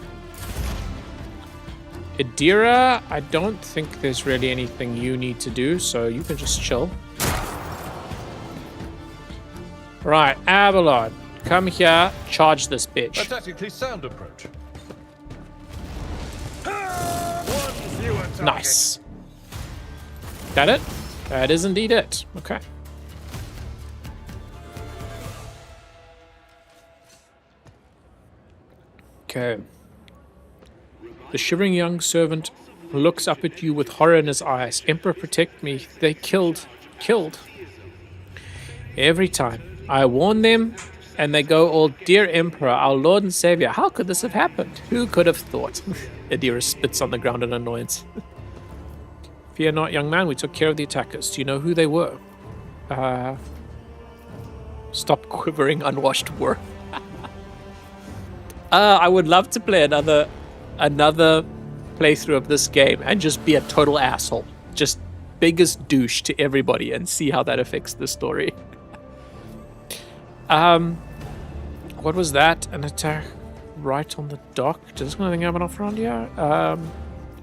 Idira, I don't think there's really anything you need to do, so you can just chill. Right, Abelard, come here, charge this A bitch. tactically sound approach. One fewer target. Nice. That it? That is indeed it. Okay. Okay. The shivering young servant looks up at you with horror in his eyes. Emperor, protect me. They killed. Every time. I warn them, and they go all, dear Emperor, our Lord and Savior, how could this have happened? Who could have thought? Adira spits on the ground in annoyance. Fear not, young man, we took care of the attackers. Do you know who they were? Stop quivering, unwashed war. I would love to play another playthrough of this game and just be a total asshole. Just biggest douche to everybody and see how that affects the story. What was that? An attack right on the dock? Does anything happen off around here?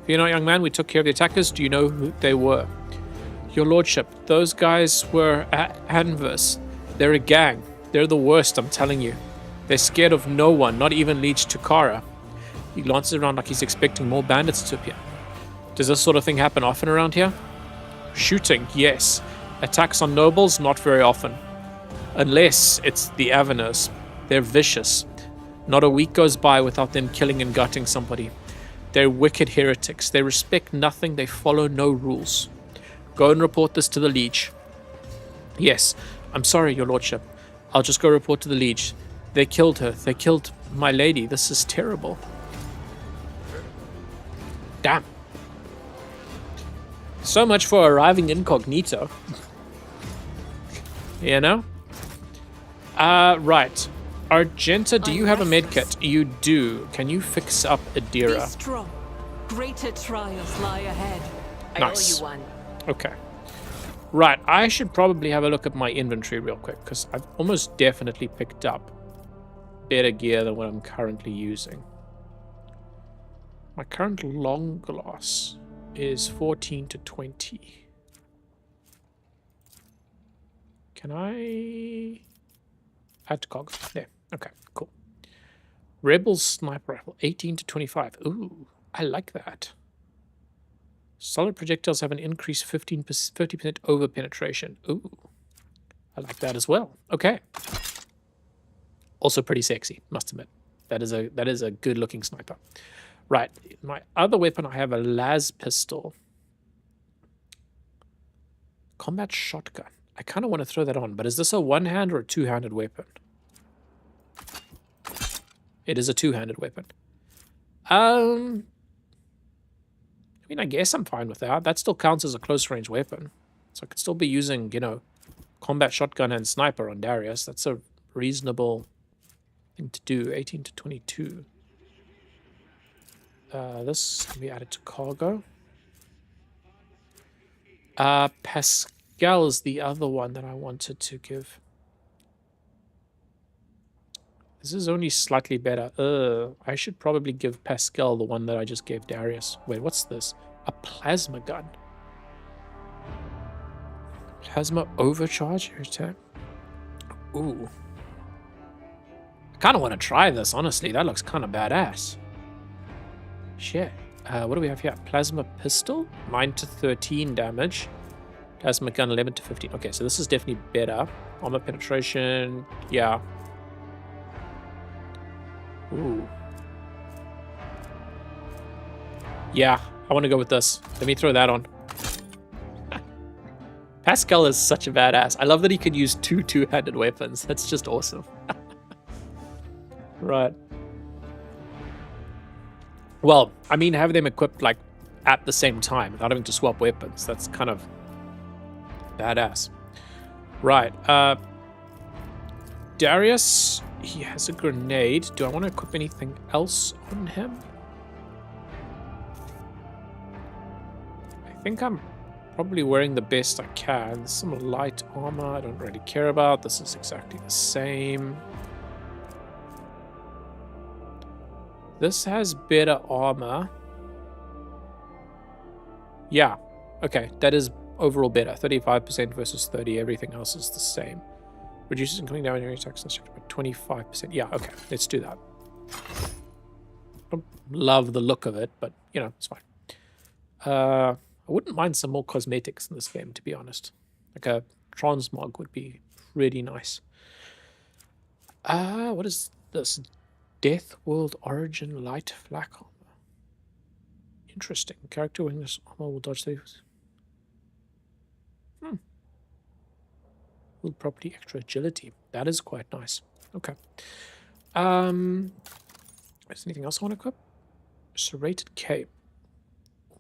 Fear not, young man, we took care of the attackers. Do you know who they were? Your lordship, those guys were Helldivers. They're a gang. They're the worst, I'm telling you. They're scared of no one, not even Leech Tukara. He glances around like he's expecting more bandits to appear. Does this sort of thing happen often around here? Shooting, yes. Attacks on nobles, not very often. Unless it's the Aveners. They're vicious. Not a week goes by without them killing and gutting somebody. They're wicked heretics. They respect nothing. They follow no rules. Go and report this to the Liege. Yes, I'm sorry, your lordship. I'll just go report to the Liege. They killed her. They killed my lady. This is terrible. Damn. So much for arriving incognito. You know? Right. Argenta, do you have a medkit? You do. Can you fix up Be Adira? strong. Greater trials lie ahead. Nice. I owe you one. Okay. Right, I should probably have a look at my inventory real quick, because I've almost definitely picked up better gear than what I'm currently using. My current long glass is 14 to 20. Can I add to cog? There. Okay, cool. Rebel sniper rifle, 18 to 25. Ooh, I like that. Solid projectiles have an increased 50% over penetration. Ooh, I like that as well. Okay. Also pretty sexy, must admit. That is a good looking sniper. Right, my other weapon, I have a las pistol. Combat shotgun. I kind of want to throw that on, but is this a one-hand or a two-handed weapon? It is a two-handed weapon. I mean, I guess I'm fine with that. That still counts as a close-range weapon. So I could still be using, you know, combat shotgun and sniper on Darius. That's a reasonable thing to do. 18 to 22. This can be added to cargo. Pascal is the other one that I wanted to give. This is only slightly better. I should probably give Pascal the one that I just gave Darius. Wait, what's this? A plasma gun. Plasma overcharge? Ooh. I kind of want to try this, honestly. That looks kind of badass. Shit. What do we have here? Plasma pistol, 9 to 13 damage. Plasma gun, 11 to 15. Okay, so this is definitely better. Armor penetration, yeah. Ooh. Yeah, I want to go with this. Let me throw that on. Pascal is such a badass. I love that he can use two-handed weapons. That's just awesome. Right. Well, I mean, have them equipped, like, at the same time without having to swap weapons. That's kind of badass. Right. Darius, he has a grenade. Do I want to equip anything else on him? I think I'm probably wearing the best I can. There's some light armor I don't really care about. This is exactly the same. This has better armor. Yeah. Okay, that is overall better. 35% versus 30. Everything else is the same. Reduces incoming damage and attacks by 25%. Yeah, okay. Let's do that. I don't love the look of it, but, you know, it's fine. I wouldn't mind some more cosmetics in this game, to be honest. Like a transmog would be pretty nice. What is this? Death World Origin Light Flak Armor. Interesting. Character wearing this armor will dodge these. World property extra agility. That is quite nice. Okay. Is there anything else I want to equip? Serrated cape.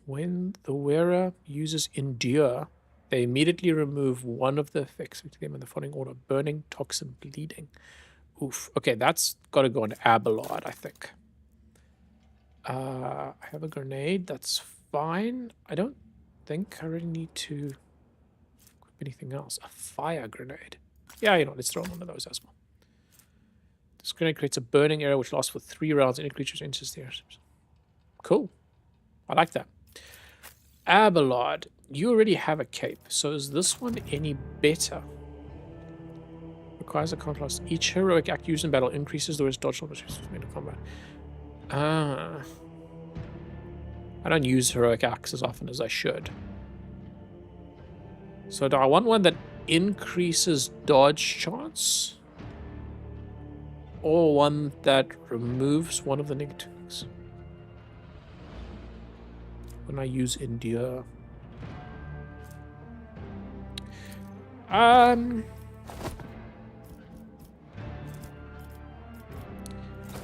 When the wearer uses endure, they immediately remove one of the effects of them in the following order: burning, toxin, bleeding. Oof. Okay, that's got to go on Abelard, I think. I have a grenade. That's fine. I don't think I really need to equip anything else. A fire grenade. Yeah, you know, let's throw one of those as well. This grenade creates a burning area which lasts for 3 rounds. Any creature enters the area. Cool. I like that. Abelard, you already have a cape, so is this one any better? Requires a contrast. Each heroic act used in battle increases the risk dodge on in combat. I don't use heroic acts as often as I should. So do I want one that increases dodge chance? Or one that removes one of the negatives? When I use endure.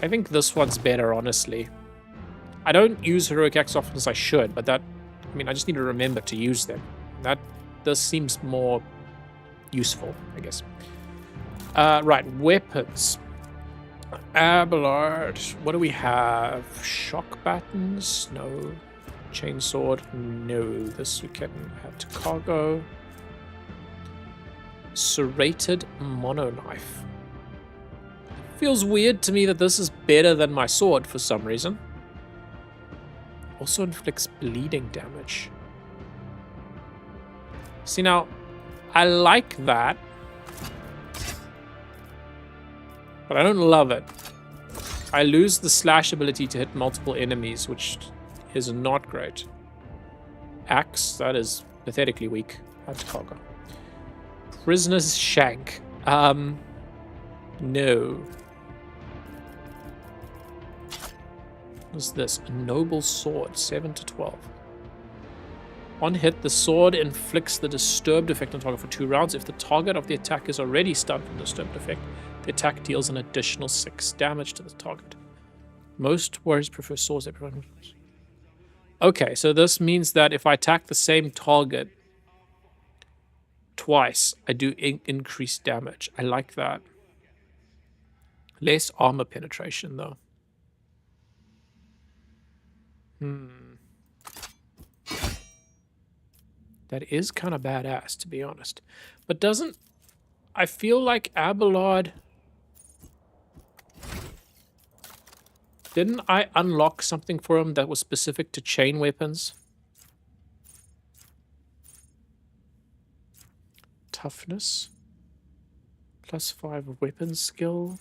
I think this one's better, honestly. I don't use heroic acts often as I should, but that, I mean, I just need to remember to use them. This seems more useful, I guess. Right, weapons. Abelard. What do we have? Shock battens? No. Chainsword? No. This we can add to cargo. Serrated mono knife. Feels weird to me that this is better than my sword for some reason. Also inflicts bleeding damage. See, now, I like that, but I don't love it. I lose the slash ability to hit multiple enemies, which is not great. Axe, that is pathetically weak. That's cargo. Prisoner's shank. No. What's this? A noble sword, 7 to 12. On hit, the sword inflicts the disturbed effect on target for 2 rounds. If the target of the attack is already stunned from the disturbed effect, the attack deals an additional 6 damage to the target. Most warriors prefer swords. Okay, so this means that if I attack the same target twice, I do increased damage. I like that. Less armor penetration, though. That is kind of badass, to be honest. But doesn't... I feel like Abelard... Didn't I unlock something for him that was specific to chain weapons? Toughness. +5 weapon skill.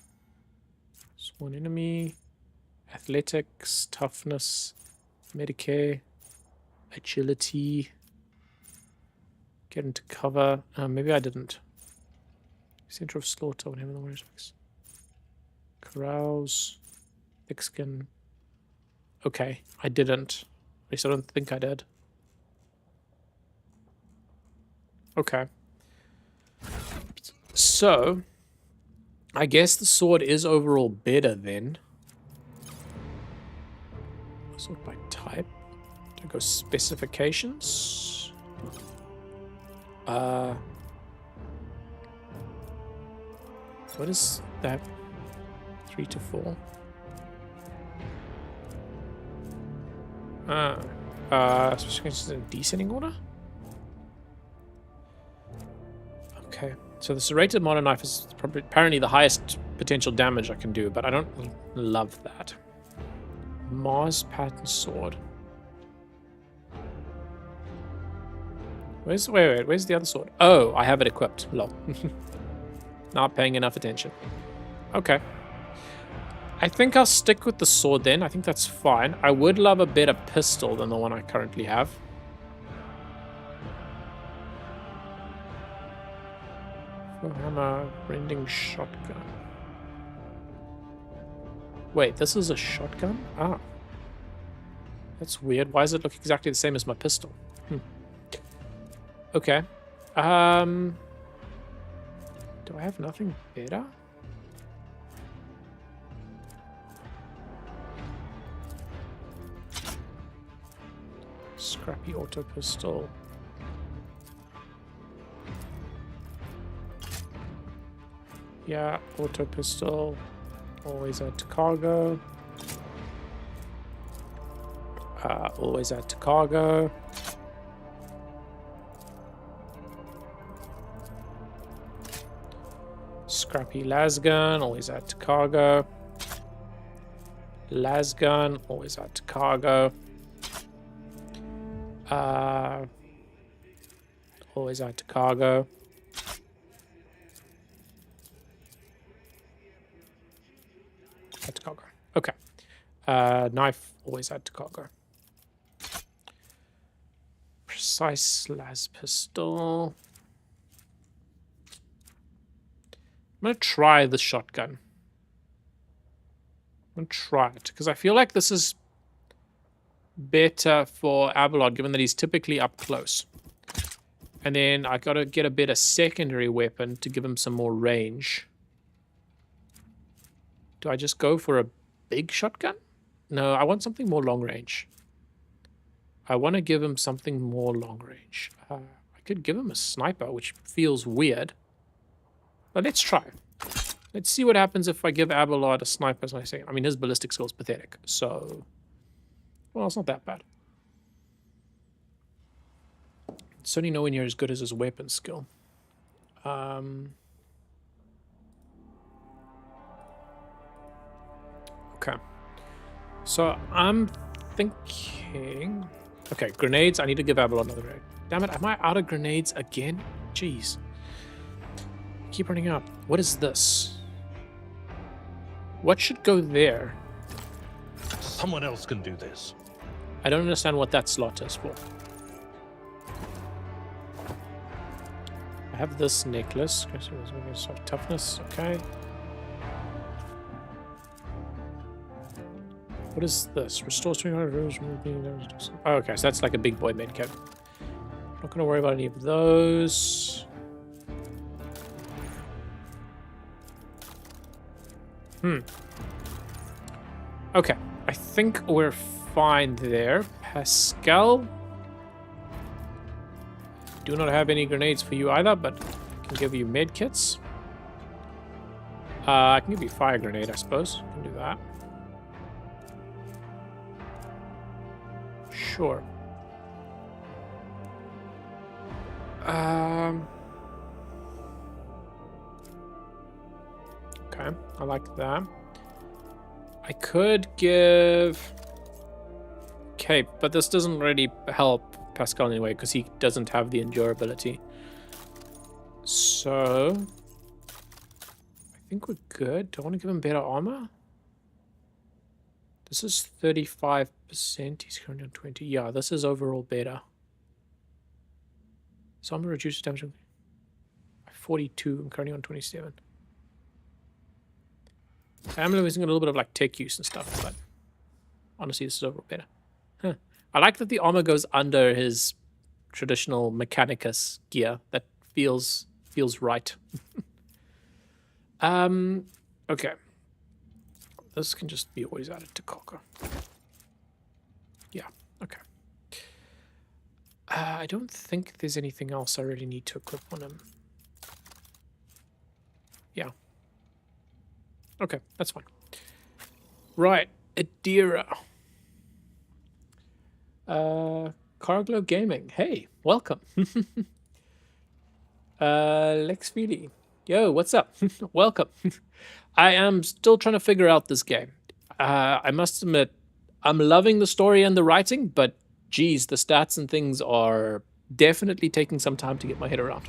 Sworn enemy. Athletics. Toughness. Medicare. Agility. Get into cover. Maybe I didn't. Center of slaughter. Whenever the warriors mix. Carouse. Thick skin. Okay, I didn't. At least I don't think I did. Okay. So, I guess the sword is overall better then. Sword by type. Do I go specifications? What is that? 3 to 4. Specifications in descending order? Okay. So the serrated mono knife is probably apparently the highest potential damage I can do, but I don't love that. Mars pattern sword. Where's the other sword? Oh, I have it equipped. Lol. Not paying enough attention. Okay. I think I'll stick with the sword then. I think that's fine. I would love a better pistol than the one I currently have. Warhammer rending shotgun. Wait, this is a shotgun? Ah. That's weird. Why does it look exactly the same as my pistol? Okay. Do I have nothing better? Scrappy auto pistol. Yeah, auto pistol. Always add to cargo. Always add to cargo. Scrappy lasgun, always add to cargo. Lasgun, always add to cargo. Always add to cargo. Add to cargo. Okay. Knife, always add to cargo. Precise las pistol. I'm going to try the shotgun. I'm going to try it, because I feel like this is better for Abelard, given that he's typically up close. And then I got to get a better secondary weapon to give him some more range. Do I just go for a big shotgun? No, I want something more long range. I want to give him something more long range. I could give him a sniper, which feels weird. But let's try. Let's see what happens if I give Abelard a sniper, as I say. I mean, his ballistic skill is pathetic, so... Well, it's not that bad. It's certainly nowhere near as good as his weapon skill. Okay. So I'm thinking... Okay, grenades. I need to give Avalon another grenade. Damn it, am I out of grenades again? Jeez. Keep running out. What is this? What should go there? Someone else can do this. I don't understand what that slot is for. I have this necklace. Okay, so there's toughness. Okay. What is this? Restores 200 rooms. Oh, okay, so that's like a big boy medkit. Not going to worry about any of those. Okay, I think we're fine there. Pascal. Do not have any grenades for you either, but I can give you medkits. I can give you fire grenade, I suppose. I can do that. Sure. Okay, I like that. I could give cape, but this doesn't really help Pascal anyway because he doesn't have the endurability. So I think we're good. Do I want to give him better armor? This is 35%. He's currently on 20. Yeah, this is overall better. So I'm going to reduce damage by 42. I'm currently on 27. I'm losing a little bit of like tech use and stuff, but honestly, this is overall better. Huh. I like that the armor goes under his traditional Mechanicus gear. That feels right. Okay. This can just be always added to Cocker. Yeah, okay. I don't think there's anything else I really need to equip on him. Yeah. Okay, that's fine. Right, Adira. Carglow Gaming. Hey, welcome. Lex Feely. Yo, what's up? Welcome. I am still trying to figure out this game. I must admit, I'm loving the story and the writing, but geez, the stats and things are definitely taking some time to get my head around.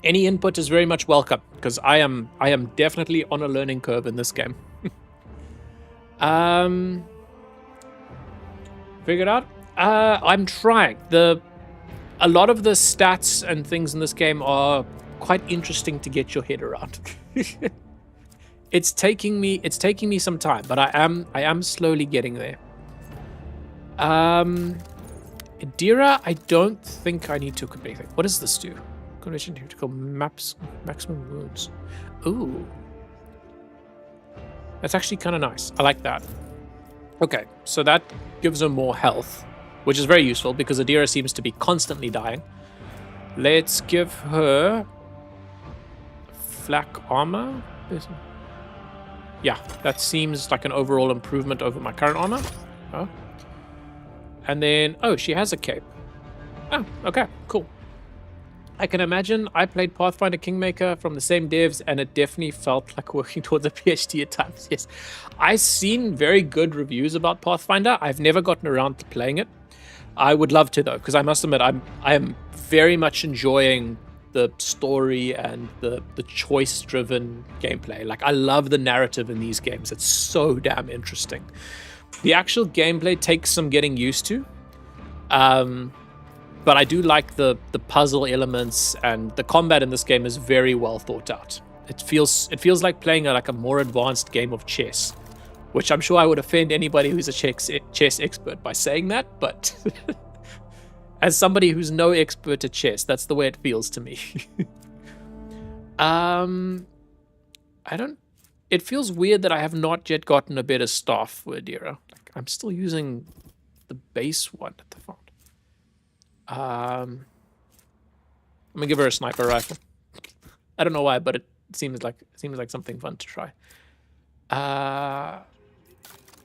Any input is very much welcome, because I am definitely on a learning curve in this game. Figured out? I'm trying. A lot of the stats and things in this game are quite interesting to get your head around. It's taking me some time, but I am slowly getting there. Adira, I don't think I need to equip anything. What does this do? Condition critical maximum wounds. Ooh. That's actually kind of nice. I like that. Okay, so that gives her more health, which is very useful because Adira seems to be constantly dying. Let's give her flak armor. Yeah, that seems like an overall improvement over my current armor. Oh. And then, oh, she has a cape. Oh, okay, cool. I can imagine I played Pathfinder Kingmaker from the same devs, and it definitely felt like working towards a PhD at times. Yes, I've seen very good reviews about Pathfinder. I've never gotten around to playing it. I would love to though, because I must admit I am very much enjoying the story and the choice-driven gameplay. Like, I love the narrative in these games. It's so damn interesting. The actual gameplay takes some getting used to. But I do like the puzzle elements, and the combat in this game is very well thought out. It feels like playing a more advanced game of chess, which I'm sure I would offend anybody who's a chess expert by saying that, but as somebody who's no expert at chess, that's the way it feels to me. It feels weird that I have not yet gotten a better staff for Adira. Like, I'm still using the base one at the front. I'm gonna give her a sniper rifle. I don't know why, but it seems like something fun to try.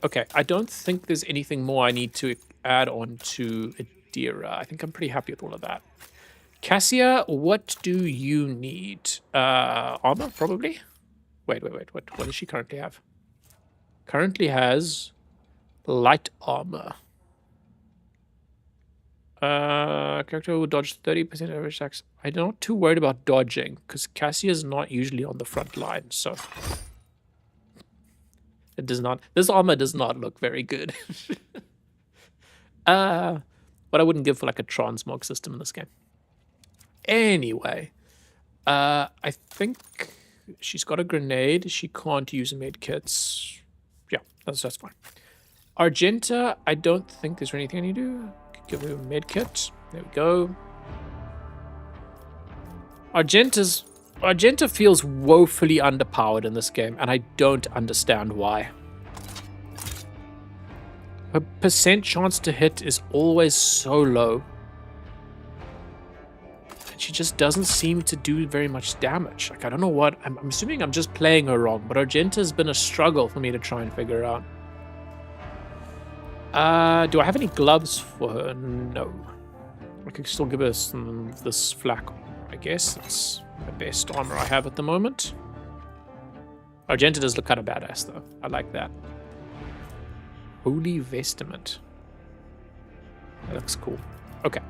Okay, I don't think there's anything more I need to add on to Adira. I think I'm pretty happy with all of that. Cassia, what do you need? Armor, probably? Wait. What does she currently have? Currently has light armor. Character will dodge 30% average attacks. I'm not too worried about dodging, because Cassia's not usually on the front line, so... It does not... This armor does not look very good. But I wouldn't give for like a transmog system in this game. Anyway, I think she's got a grenade. She can't use med kits. Yeah, that's fine. Argenta, I don't think there's anything I need to do. Give her a med kit. There we go. Argenta feels woefully underpowered in this game, and I don't understand why. Her percent chance to hit is always so low. She just doesn't seem to do very much damage. Like, I don't know what... I'm assuming I'm just playing her wrong, but Argenta's been a struggle for me to try and figure out. Do I have any gloves for her? No. I could still give her this flak armor, I guess. It's the best armor I have at the moment. Argenta does look kind of badass, though. I like that. Holy Vestment. That looks cool. Okay.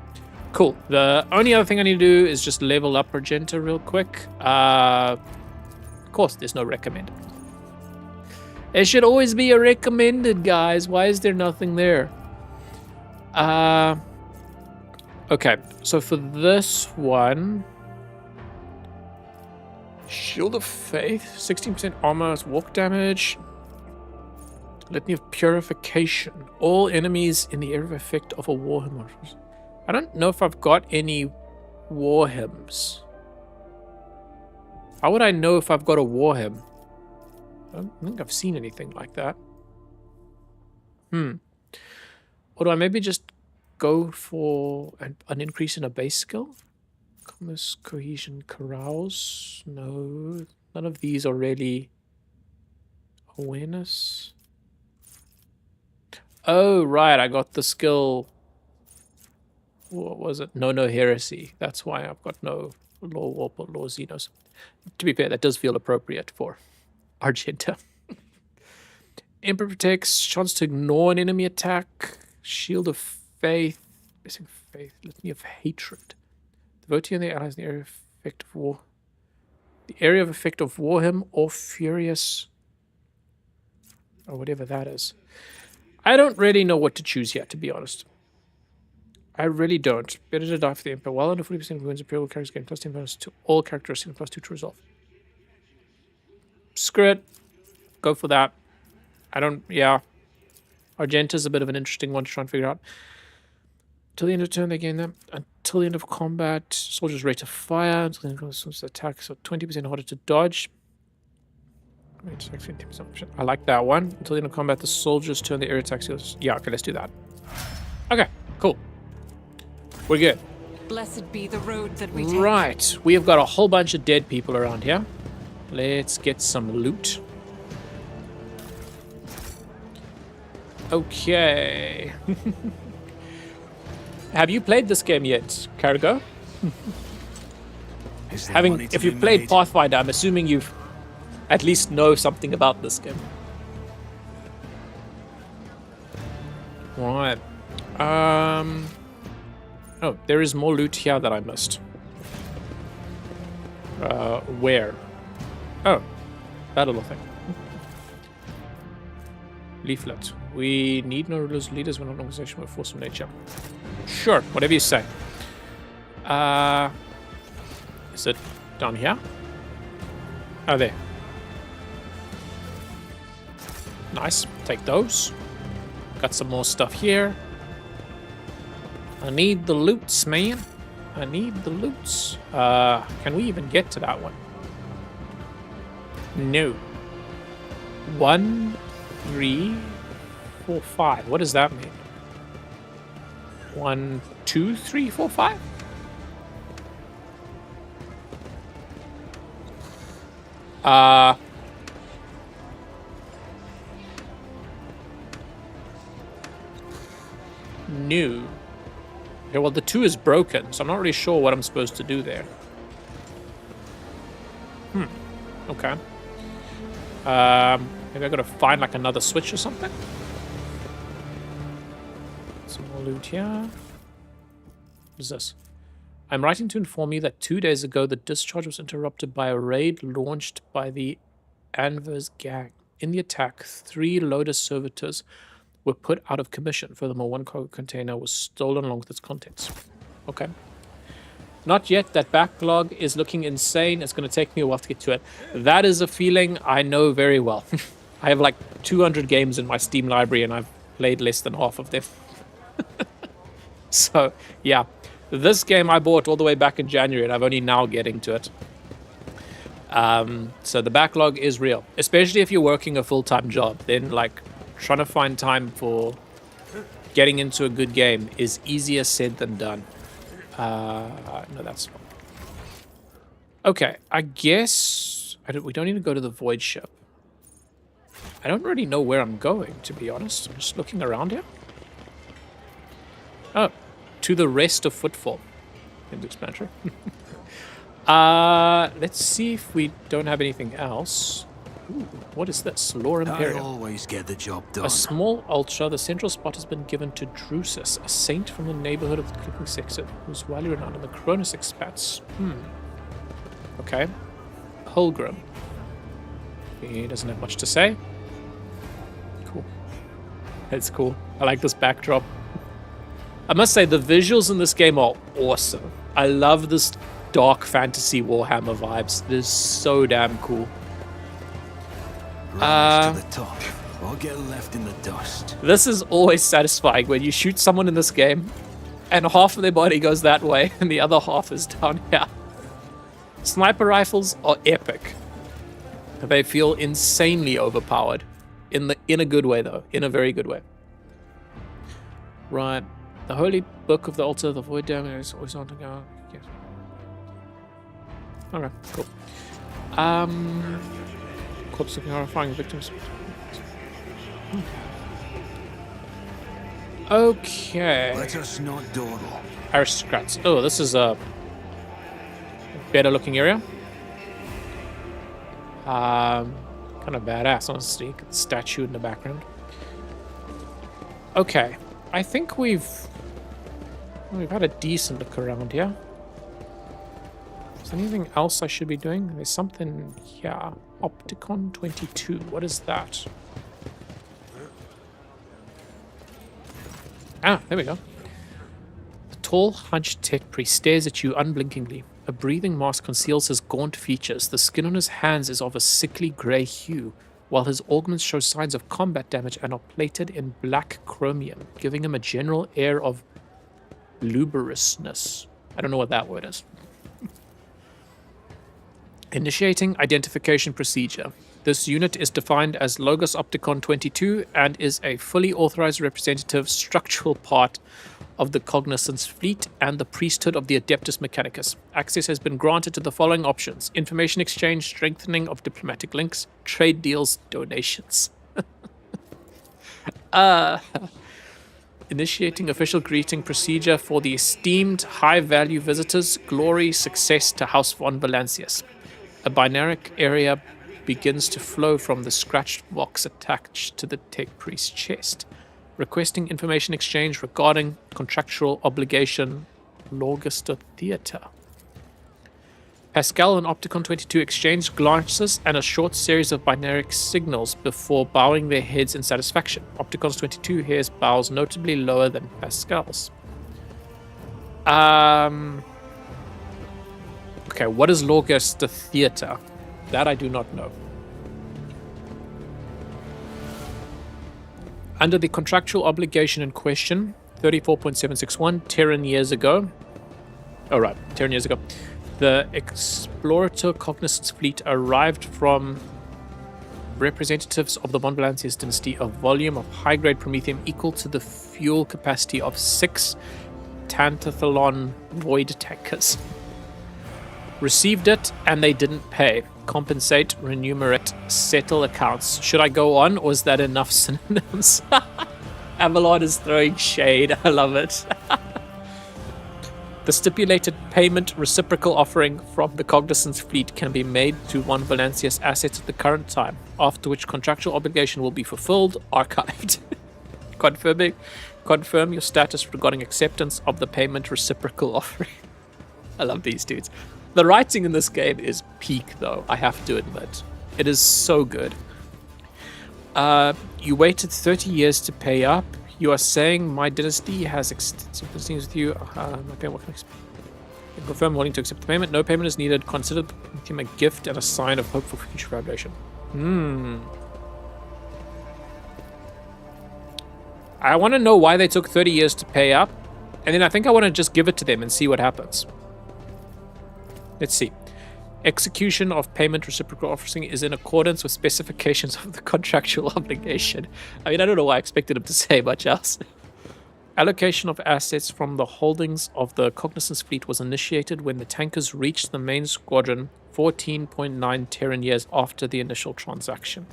Cool. The only other thing I need to do is just level up Argenta real quick. Of course, there's no recommended. There should always be a recommended, guys. Why is there nothing there? Okay, so for this one... Shield of Faith, 16% armor, walk damage. Litany of Purification. All enemies in the area of effect of a Warhammer. I don't know if I've got any war hymns. How would I know if I've got a war hymn? I don't think I've seen anything like that. Or do I maybe just go for an increase in a base skill? Commerce, Cohesion, Carouse? No. None of these are really... Awareness? Oh, right. I got the skill... What was it? No Heresy. That's why I've got no Law Warp or Law Xenos. To be fair, that does feel appropriate for Argenta. Emperor protects, chance to ignore an enemy attack. Shield of Faith. Missing Faith. Litany of Hatred. Devotee and the allies in the area of effect of war. The area of effect of Warhymn or Furious. Or whatever that is. I don't really know what to choose here, to be honest. I really don't. Better to die for the Emperor. While under 40% wounds, Imperial characters gain plus 10 bonus to all characteristics and plus 2 to resolve. Screw it. Go for that. I don't... Yeah. Argenta's a bit of an interesting one to try and figure out. Until the end of turn, they gain that. Until the end of combat, soldiers' rate of fire. Until the end of soldiers' attack, so 20% harder to dodge. I like that one. Until the end of combat, the soldiers turn the air attack skills. Yeah, okay, let's do that. Okay, cool. We're good. Blessed be the road that we take. Right, we have got a whole bunch of dead people around here. Let's get some loot. Okay. Have you played this game yet, Cargo? If you've played Pathfinder, I'm assuming you've at least know something about this game. Right. Oh, there is more loot here that I missed. Where? Oh, that little thing. Leaflet. We need no rulers, leaders. We're not an organization. We're a force of nature. Sure, whatever you say. Is it down here? Oh, there. Nice. Take those. Got some more stuff here. I need the loots, man. I need the loots. Can we even get to that one? No. 1, 3, 4, 5. What does that mean? 1, 2, 3, 4, 5? No. Okay, well, the 2 is broken, so I'm not really sure what I'm supposed to do there. Okay. Maybe I gotta find like another switch or something. Some more loot here. What is this? I'm writing to inform you that 2 days ago the discharge was interrupted by a raid launched by the Anvers gang. In the attack, 3 loader servitors were put out of commission. Furthermore, 1 cargo container was stolen along with its contents. Okay. Not yet. That backlog is looking insane. It's going to take me a while to get to it. That is a feeling I know very well. I have like 200 games in my Steam library and I've played less than half of them. So, yeah. This game I bought all the way back in January and I'm only now getting to it. So the backlog is real. Especially if you're working a full-time job. Then, like, trying to find time for getting into a good game is easier said than done. No, that's wrong. Okay, I guess we don't need to go to the void ship. I don't really know where I'm going, to be honest. I'm just looking around here. Oh, to the rest of Footfall. Self-explanatory. Let's see if we don't have anything else. Ooh, what is this? Lore Imperium. I always get the job done. A small ultra, the central spot has been given to Drusus, a saint from the neighborhood of the Clipping Sector, who's widely renowned in the Cronus expats. Okay. Holgrim. He doesn't have much to say. Cool. That's cool. I like this backdrop. I must say, the visuals in this game are awesome. I love this dark fantasy Warhammer vibes. It is so damn cool. Rise to the top, or get left in the dust. This is always satisfying when you shoot someone in this game and half of their body goes that way and the other half is down here. Sniper rifles are epic. They feel insanely overpowered. In a good way, though. In a very good way. Right. The Holy Book of the Altar of the Void Damage is always on to go. Yes. Okay, cool. Corpse looking horrifying victims. Okay. Let us not dawdle. Aristocrats. Oh, this is a better looking area. Kind of badass, honestly. Got the statue in the background. Okay. I think we've had a decent look around here. Is there anything else I should be doing? There's something here. Opticon 22. What is that? Ah, there we go. The tall, hunched tech priest stares at you unblinkingly. A breathing mask conceals his gaunt features. The skin on his hands is of a sickly grey hue, while his augments show signs of combat damage and are plated in black chromium, giving him a general air of luberiousness. I don't know what that word is. Initiating identification procedure. This unit is defined as Logos Opticon 22 and is a fully authorized representative structural part of the Cognizance Fleet and the priesthood of the Adeptus Mechanicus. Access has been granted to the following options: information exchange, strengthening of diplomatic links, trade deals, donations. Initiating official greeting procedure for the esteemed high-value visitors. Glory, success to House von Valancius. A binaric area begins to flow from the scratched box attached to the tech priest's chest. Requesting information exchange regarding contractual obligation, Laugaster Theatre. Pascal and Opticon 22 exchange glances and a short series of binaric signals before bowing their heads in satisfaction. Opticon's 22 hairs bows notably lower than Pascal's. Okay, what is Laugaster Theatre? That I do not know. Under the contractual obligation in question, 34.761, Terran years ago. Oh, right, Terran years ago. The Explorator Cognizance Fleet arrived from representatives of the Von Valancius dynasty, a volume of high-grade promethium equal to the fuel capacity of 6 Tantathlon void tankers. Received it, and they didn't pay. Compensate, remunerate, settle accounts. Should I go on, or is that enough synonyms? Avalon is throwing shade. I love it. The stipulated payment reciprocal offering from the Cognizance fleet can be made to one Valancia's assets at the current time, after which contractual obligation will be fulfilled, archived. Confirm your status regarding acceptance of the payment reciprocal offering. I love these dudes. The writing in this game is peak, though, I have to admit. It is so good. You waited 30 years to pay up. You are saying my dynasty has extensive things with you. What can I expect? Confirm wanting to accept the payment. No payment is needed. Consider him a gift and a sign of hope for future collaboration. I want to know why they took 30 years to pay up. And then I think I want to just give it to them and see what happens. Let's see. Execution of payment reciprocal offering is in accordance with specifications of the contractual obligation. I mean, I don't know why I expected him to say much else. Allocation of assets from the holdings of the Cognizance fleet was initiated when the tankers reached the main squadron 14.9 Terran years after the initial transaction.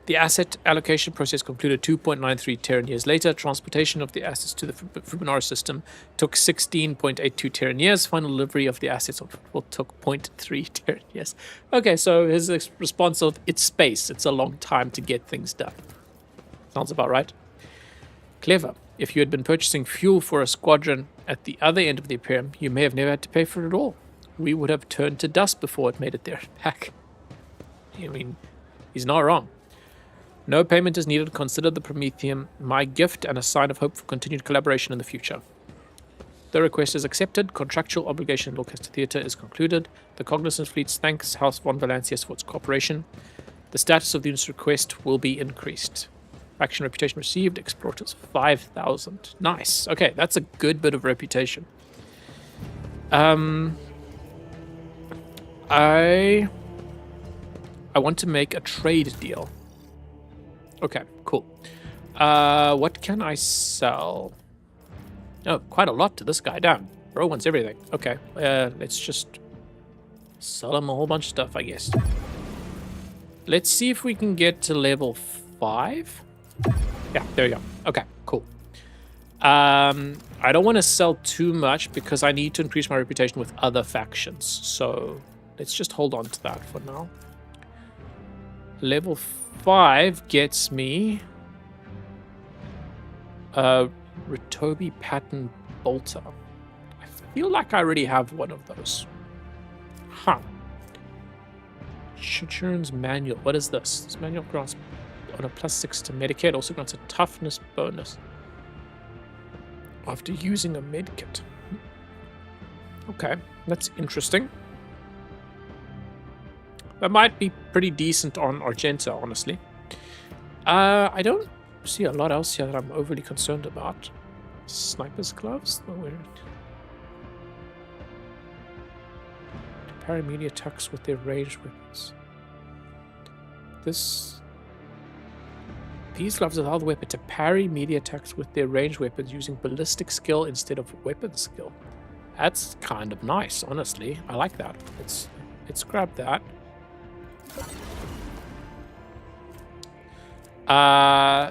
The asset allocation process concluded 2.93 Terran years later. Transportation of the assets to the Fubinaris system took 16.82 Terran years. Final delivery of the assets took 0.3 Terran years. Okay, so his response of, it's space. It's a long time to get things done. Sounds about right. Clever. If you had been purchasing fuel for a squadron at the other end of the Imperium, you may have never had to pay for it at all. We would have turned to dust before it made it there back. I mean, he's not wrong. No payment is needed. Consider the Prometheum my gift and a sign of hope for continued collaboration in the future. The request is accepted. Contractual obligation in Lorcaster Theatre is concluded. The Cognizance Fleet thanks House von Valancius for its cooperation. The status of the unit's request will be increased. Faction reputation received. Explorators 5,000. Nice. Okay, that's a good bit of reputation. I want to make a trade deal. Okay, cool. What can I sell? Oh, quite a lot to this guy. Damn, bro wants everything. Okay, let's just sell him a whole bunch of stuff, I guess. Let's see if we can get to level 5. Yeah, there you go. Okay, cool. I don't want to sell too much because I need to increase my reputation with other factions. So let's just hold on to that for now. Level 5 gets me a Ritobi pattern bolter. I feel like I already have one of those. Huh. Churchurn's manual. What is this? This manual grants on a +6 to medikit. Also grants a toughness bonus after using a medkit. Okay, that's interesting. That might be pretty decent on Argenta, honestly. I don't see a lot else here that I'm overly concerned about. Sniper's gloves? Oh, weird. To parry melee attacks with their ranged weapons. These gloves allow the weapon to parry melee attacks with their ranged weapons using ballistic skill instead of weapon skill. That's kind of nice, honestly. I like that. Let's grab that.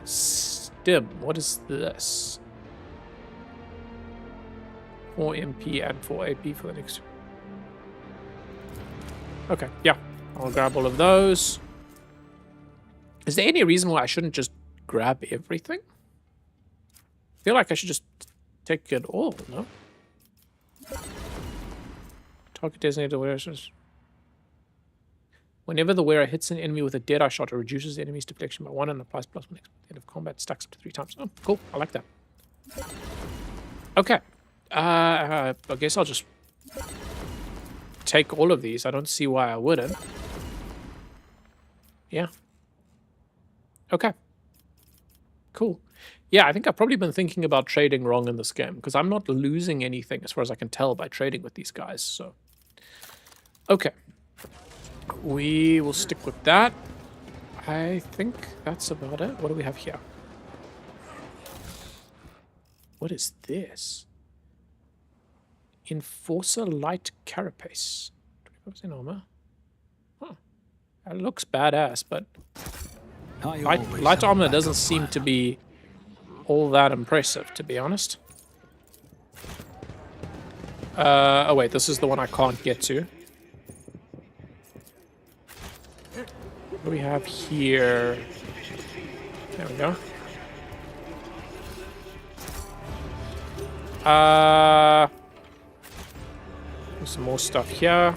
Stim. What is this? 4 MP and 4 AP for the next. Okay, yeah. I'll grab all of those. Is there any reason why I shouldn't just grab everything? I feel like I should just take it all, no? Target designated wearers. Whenever the wearer hits an enemy with a dead-eye shot, it reduces the enemy's deflection by 1 and applies +1 at the end of combat. Stacks up to 3 times. Oh, cool. I like that. Okay. I guess I'll just take all of these. I don't see why I wouldn't. Yeah. Okay. Cool. Yeah, I think I've probably been thinking about trading wrong in this game, because I'm not losing anything as far as I can tell by trading with these guys, so. Okay. We will stick with that. I think that's about it. What do we have here? What is this? Enforcer light carapace. 25% armor. Huh. That looks badass, but light armor doesn't seem to be all that impressive, to be honest. Oh wait, this is the one I can't get to. What do we have here? There we go. Some more stuff here.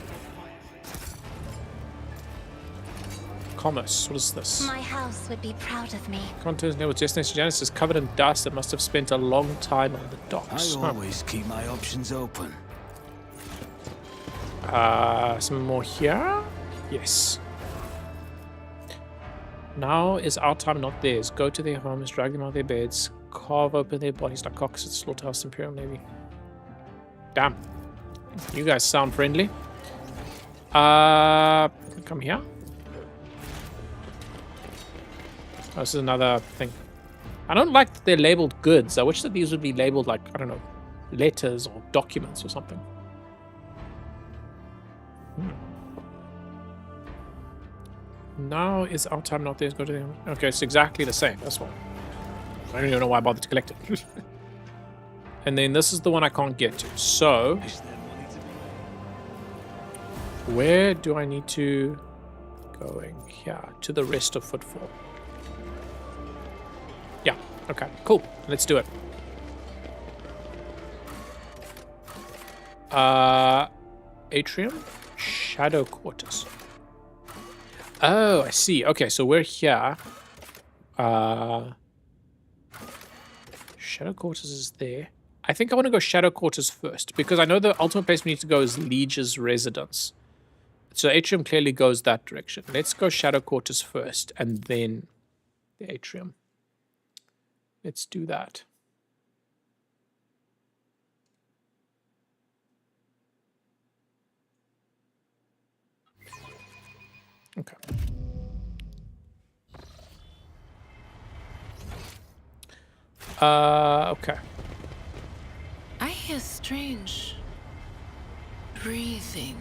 Commerce. What is this? My house would be proud of me. Contains near destination Janice is covered in dust. It must have spent a long time on the docks. I always keep my options open. Some more here? Yes. Now is our time, not theirs. Go to their homes, drag them out of their beds, carve open their bodies like cocks at the slaughterhouse Imperial Navy. Damn. You guys sound friendly. Come here. Oh, this is another thing. I don't like that they're labeled goods. I wish that these would be labeled like, I don't know, letters or documents or something. Now is our time, not theirs. Go to them. Okay, it's exactly the same. That's why. I don't even know why I bothered to collect it. And then this is the one I can't get to. So, where do I need to going here to the rest of Footfall? Yeah. Okay. Cool. Let's do it. Atrium, Shadow Quarters. Oh, I see. Okay, so we're here. Shadow Quarters is there. I think I want to go Shadow Quarters first, because I know the ultimate place we need to go is Liege's residence. So Atrium clearly goes that direction. Let's go Shadow Quarters first, and then the Atrium. Let's do that. Okay. Okay. I hear strange breathing,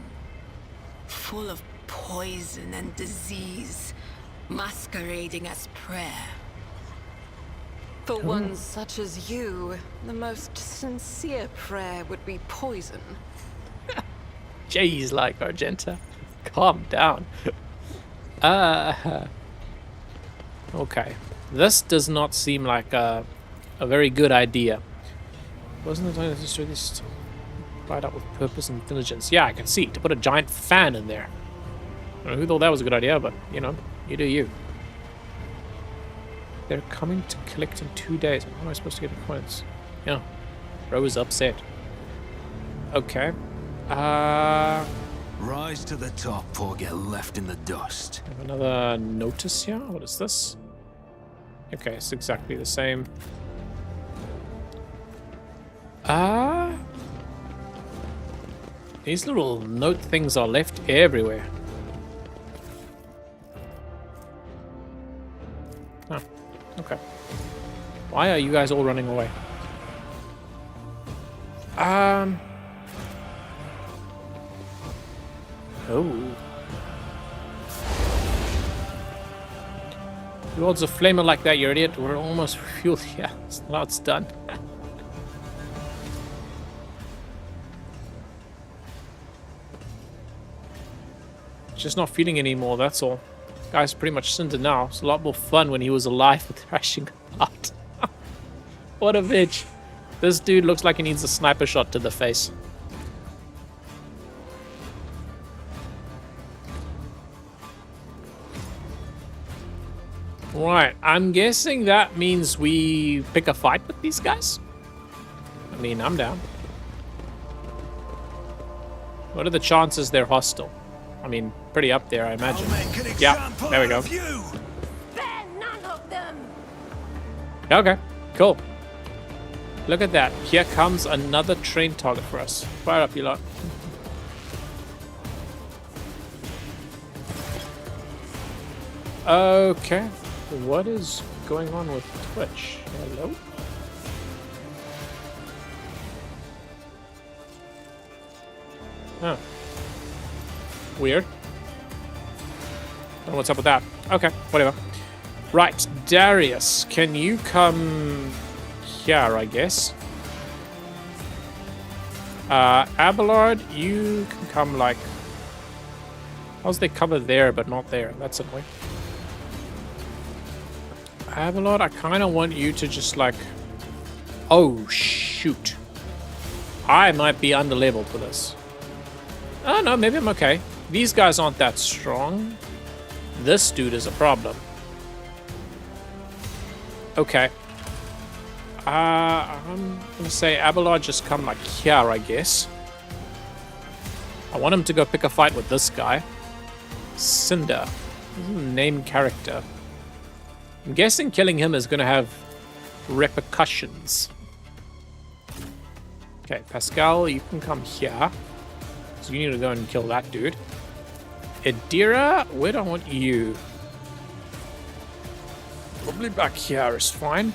full of poison and disease, masquerading as prayer. For one such as you, the most sincere prayer would be poison. Jeez, like Argenta. Calm down. Okay. This does not seem like a very good idea. Wasn't it time to destroy this? Light up with purpose and diligence. Yeah, I can see. To put a giant fan in there. I don't know who thought that was a good idea, but, you know, you do you. They're coming to collect in 2 days. How am I supposed to get the coins? Yeah. Rose upset. Okay. Rise to the top or get left in the dust. I have another notice here. What is this? Okay, it's exactly the same. These little note things are left everywhere. Oh, okay. Why are you guys all running away? Oh. You holds a flamer like that, you idiot. We're almost fueled here. Now it's done. Just not feeling anymore, that's all. Guy's pretty much cindered now. It's a lot more fun when he was alive with thrashing apart. What a bitch. This dude looks like he needs a sniper shot to the face. Right, I'm guessing that means we pick a fight with these guys? I mean, I'm down. What are the chances they're hostile? I mean, pretty up there, I imagine. Yeah, there we go. Spare none of them. Okay, cool. Look at that. Here comes another train target for us. Fire up, you lot. Okay. What is going on with Twitch? Hello? Huh. Weird. Don't know what's up with that. Okay, whatever. Right, Darius, can you come here, I guess? Abelard, you can come like... How's they cover there but not there? That's annoying. Abelard, I kind of want you to just like... Oh, shoot. I might be under-leveled for this. Oh, no, maybe I'm okay. These guys aren't that strong. This dude is a problem. Okay. I'm gonna say Abelard just come like here, I guess. I want him to go pick a fight with this guy. Cinder. Name character. I'm guessing killing him is gonna have repercussions. Okay, Pascal, you can come here. So you need to go and kill that dude. Adira, where do I want you? Probably back here is fine.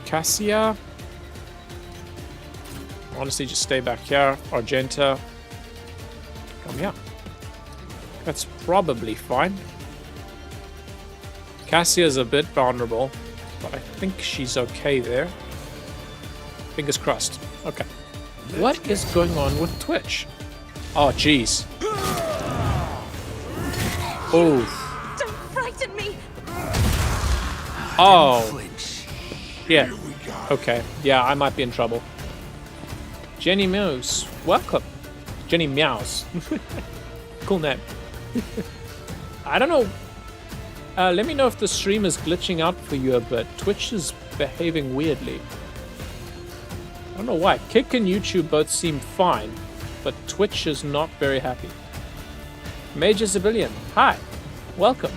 Cassia. Honestly, just stay back here. Argenta. Come here. That's probably fine. Cassia's a bit vulnerable, but I think she's okay there. Fingers crossed. Okay. What is going on with Twitch? Oh, jeez. Oh. Don't frighten me! Oh. Flinch. Yeah. Okay. Yeah, I might be in trouble. Jenny Mouse. Welcome. Jenny Meows. Cool name. I don't know. Let me know if the stream is glitching out for you a bit. Twitch is behaving weirdly. I don't know why. Kick and YouTube both seem fine, but Twitch is not very happy. Major Civilian. Hi. Welcome.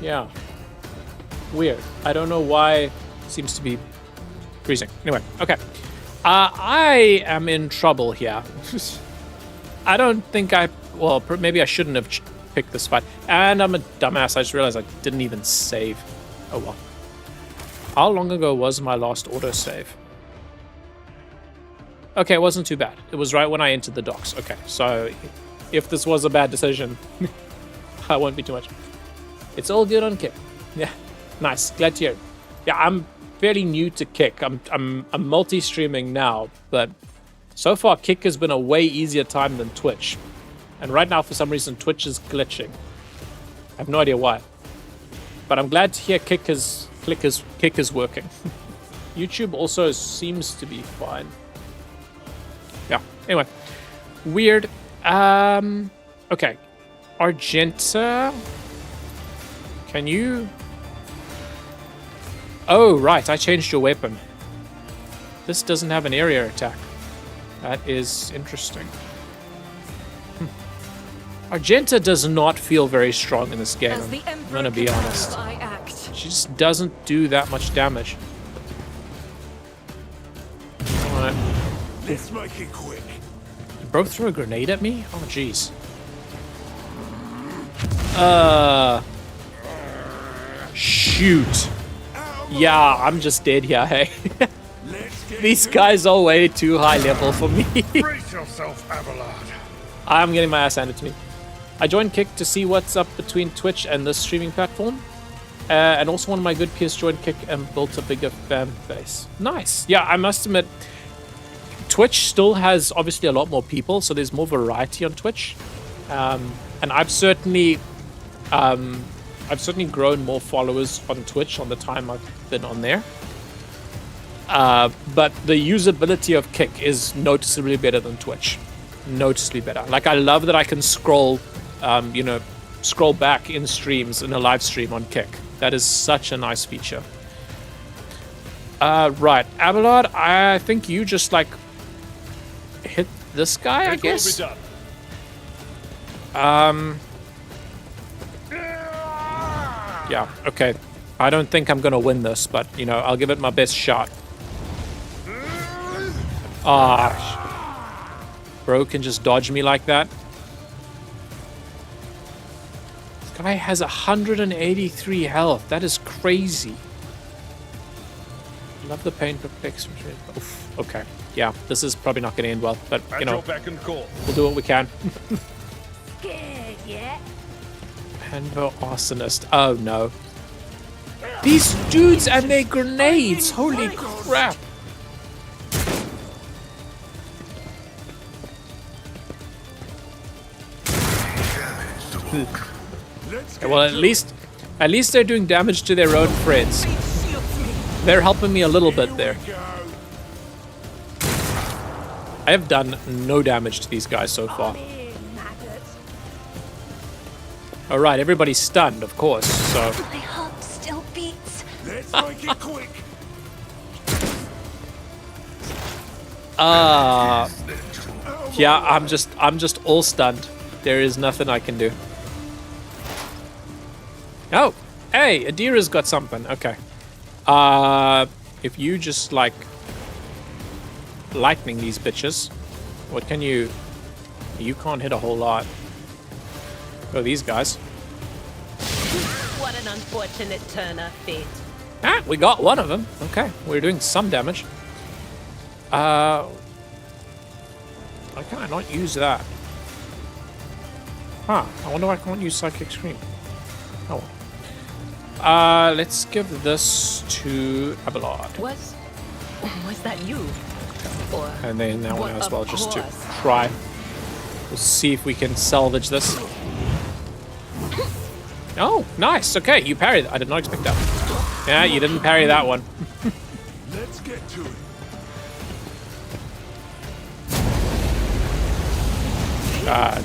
Yeah. Weird. I don't know why it seems to be freezing. Anyway, okay. I am in trouble here. I don't think well, maybe I shouldn't have picked this fight. And I'm a dumbass. I just realized I didn't even save. Oh well. How long ago was my last autosave? Okay, it wasn't too bad. It was right when I entered the docks. Okay, so if this was a bad decision, I won't be too much. It's all good on Kick. Yeah, nice. Glad to hear. Yeah, I'm fairly new to Kick. I'm multi-streaming now, but so far Kick has been a way easier time than Twitch. And right now, for some reason, Twitch is glitching. I have no idea why. But I'm glad to hear Kick is working. YouTube also seems to be fine. Yeah. Anyway, weird. Okay. Argenta, can you? Oh, right. I changed your weapon. This doesn't have an area attack. That is interesting. Argenta does not feel very strong in this game. I'm gonna be honest. She just doesn't do that much damage. Alright. Let's make it quick. You both threw a grenade at me? Oh, jeez. Shoot. Yeah, I'm just dead here, hey. These guys are way too high level for me. Brace yourself, Abelard. I'm getting my ass handed to me. I joined Kick to see what's up between Twitch and this streaming platform. And also one of my good peers joined Kick and built a bigger fan base. Nice. Yeah, I must admit, Twitch still has obviously a lot more people, so there's more variety on Twitch. And I've certainly grown more followers on Twitch on the time I've been on there. But the usability of Kick is noticeably better than Twitch. Noticeably better. Like, I love that I can scroll back in streams in a live stream on Kick. That is such a nice feature. Right, Abelard, I think you just like hit this guy, I guess. Yeah, okay. I don't think I'm gonna win this, but you know, I'll give it my best shot. Bro can just dodge me like that. This guy has 183 health. That is crazy. Love the pain perplex. Oof, okay. Yeah, this is probably not gonna end well, but you know, we'll do what we can. Scared yet? Panvo Arsonist. Oh no. These dudes and their grenades! Holy crap! Let's Well, at least they're doing damage to their own friends. They're helping me a little bit there. go. I have done no damage to these guys so far. Alright, everybody's stunned, of course, so... My heart still beats. Let's make it quick. Yeah, I'm just all stunned. There is nothing I can do. Oh! Hey, Adira's got something. Okay. If you just, like... lightning these bitches. What can you... You can't hit a whole lot. Oh, these guys. What an unfortunate turn of fate. Ah, we got one of them. Okay, we're doing some damage. Why can I not use that? Huh, I wonder why I can't use Psychic Scream. Oh well. Let's give this to Abelard. Was that you? Or And then that one What, as of well, just to course. try. We'll see if we can salvage this. Oh, nice. Okay, you parried. I did not expect that. Yeah, you didn't parry that one. Let's get to it.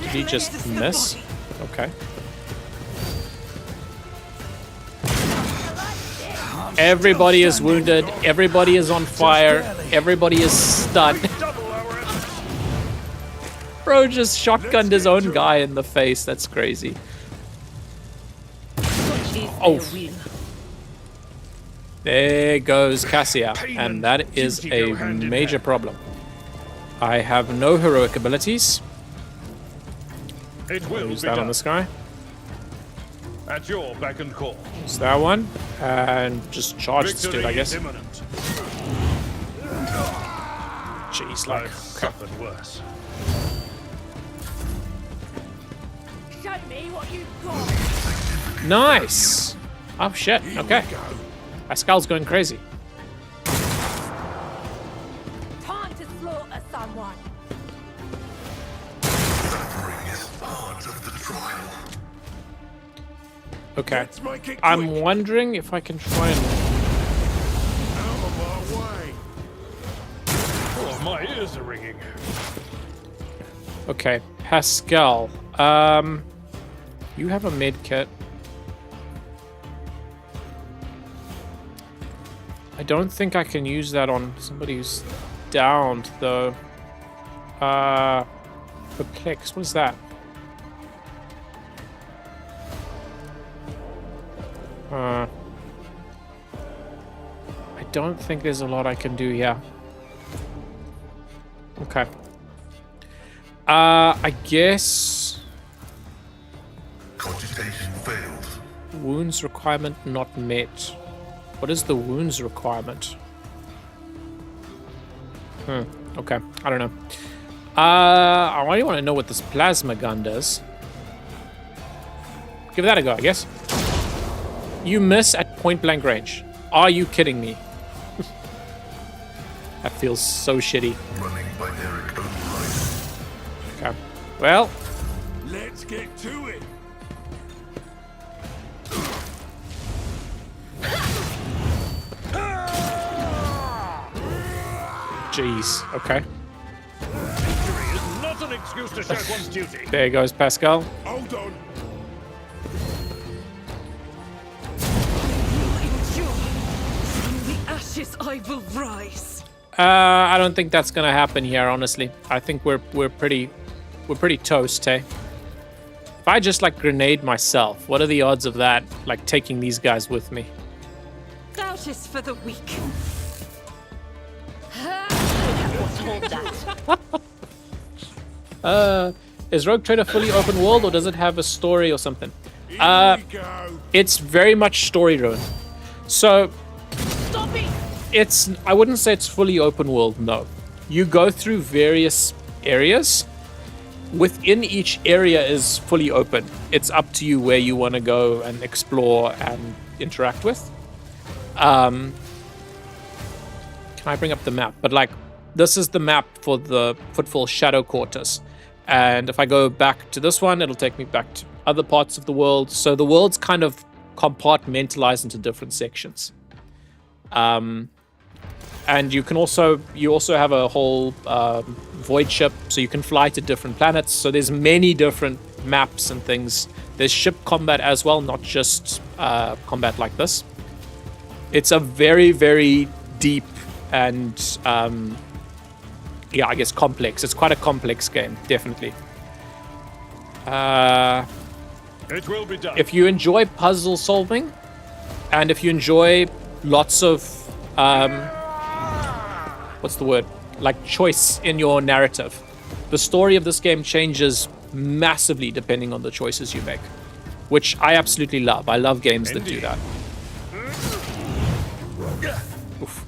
Did he just miss? Okay. Everybody is wounded. Everybody is on fire. Everybody is stunned. Double our effort. Bro just shotgunned his own guy in the face. That's crazy. Oh. There goes Cassia, and that is a major problem. I have no heroic abilities. It will Use be that on done. this guy. At your beck and call. Use that one, and just charge this dude, I Victory guess. is imminent. Jeez, like, I've suffered worse. Show me what you've got. nice. Oh shit. Okay. Pascal's going crazy. Time to slaughter someone. Okay. Let's make it quick. I'm wondering if I can try and. Out of our way. Oh, my ears are ringing. Okay, Pascal. You have a med kit. I don't think I can use that on somebody who's downed, though. Perplex. What is that? I don't think there's a lot I can do here. Okay. I guess... Cogitation failed. Wounds requirement not met. What is the wounds requirement? Okay. I don't know. I really want to know what this plasma gun does. Give that a go, I guess. You miss at point blank range. Are you kidding me? That feels so shitty. Running by Derek override. Okay. Well, Let's get to it. jeez. Okay. Victory is not an excuse to shirk one's duty. There goes Pascal. Hold on. From the ashes I will rise. I don't think that's gonna happen here, honestly. I think we're pretty toast, eh? If I just like grenade myself, what are the odds of that, like taking these guys with me? Doubt is for the weak. Hold that. Is Rogue Trader fully open world, or does it have a story or something? Here we go. It's very much story driven. So Stop it! it's, I wouldn't say it's fully open world, no. You go through various areas. Within each area is fully open. It's up to you where you want to go and explore and interact with. Can I bring up the map? But like, this is the map for the Footfall Shadow Quarters. And if I go back to this one, it'll take me back to other parts of the world. So the world's kind of compartmentalized into different sections. And you also have a whole void ship, so you can fly to different planets. So there's many different maps and things. There's ship combat as well, not just combat like this. It's a very, very deep and I guess complex. It's quite a complex game, definitely. It will be done. If you enjoy puzzle solving, and if you enjoy lots of what's the word? Like choice in your narrative, the story of this game changes massively depending on the choices you make, which I absolutely love. I love games that do that. Oof.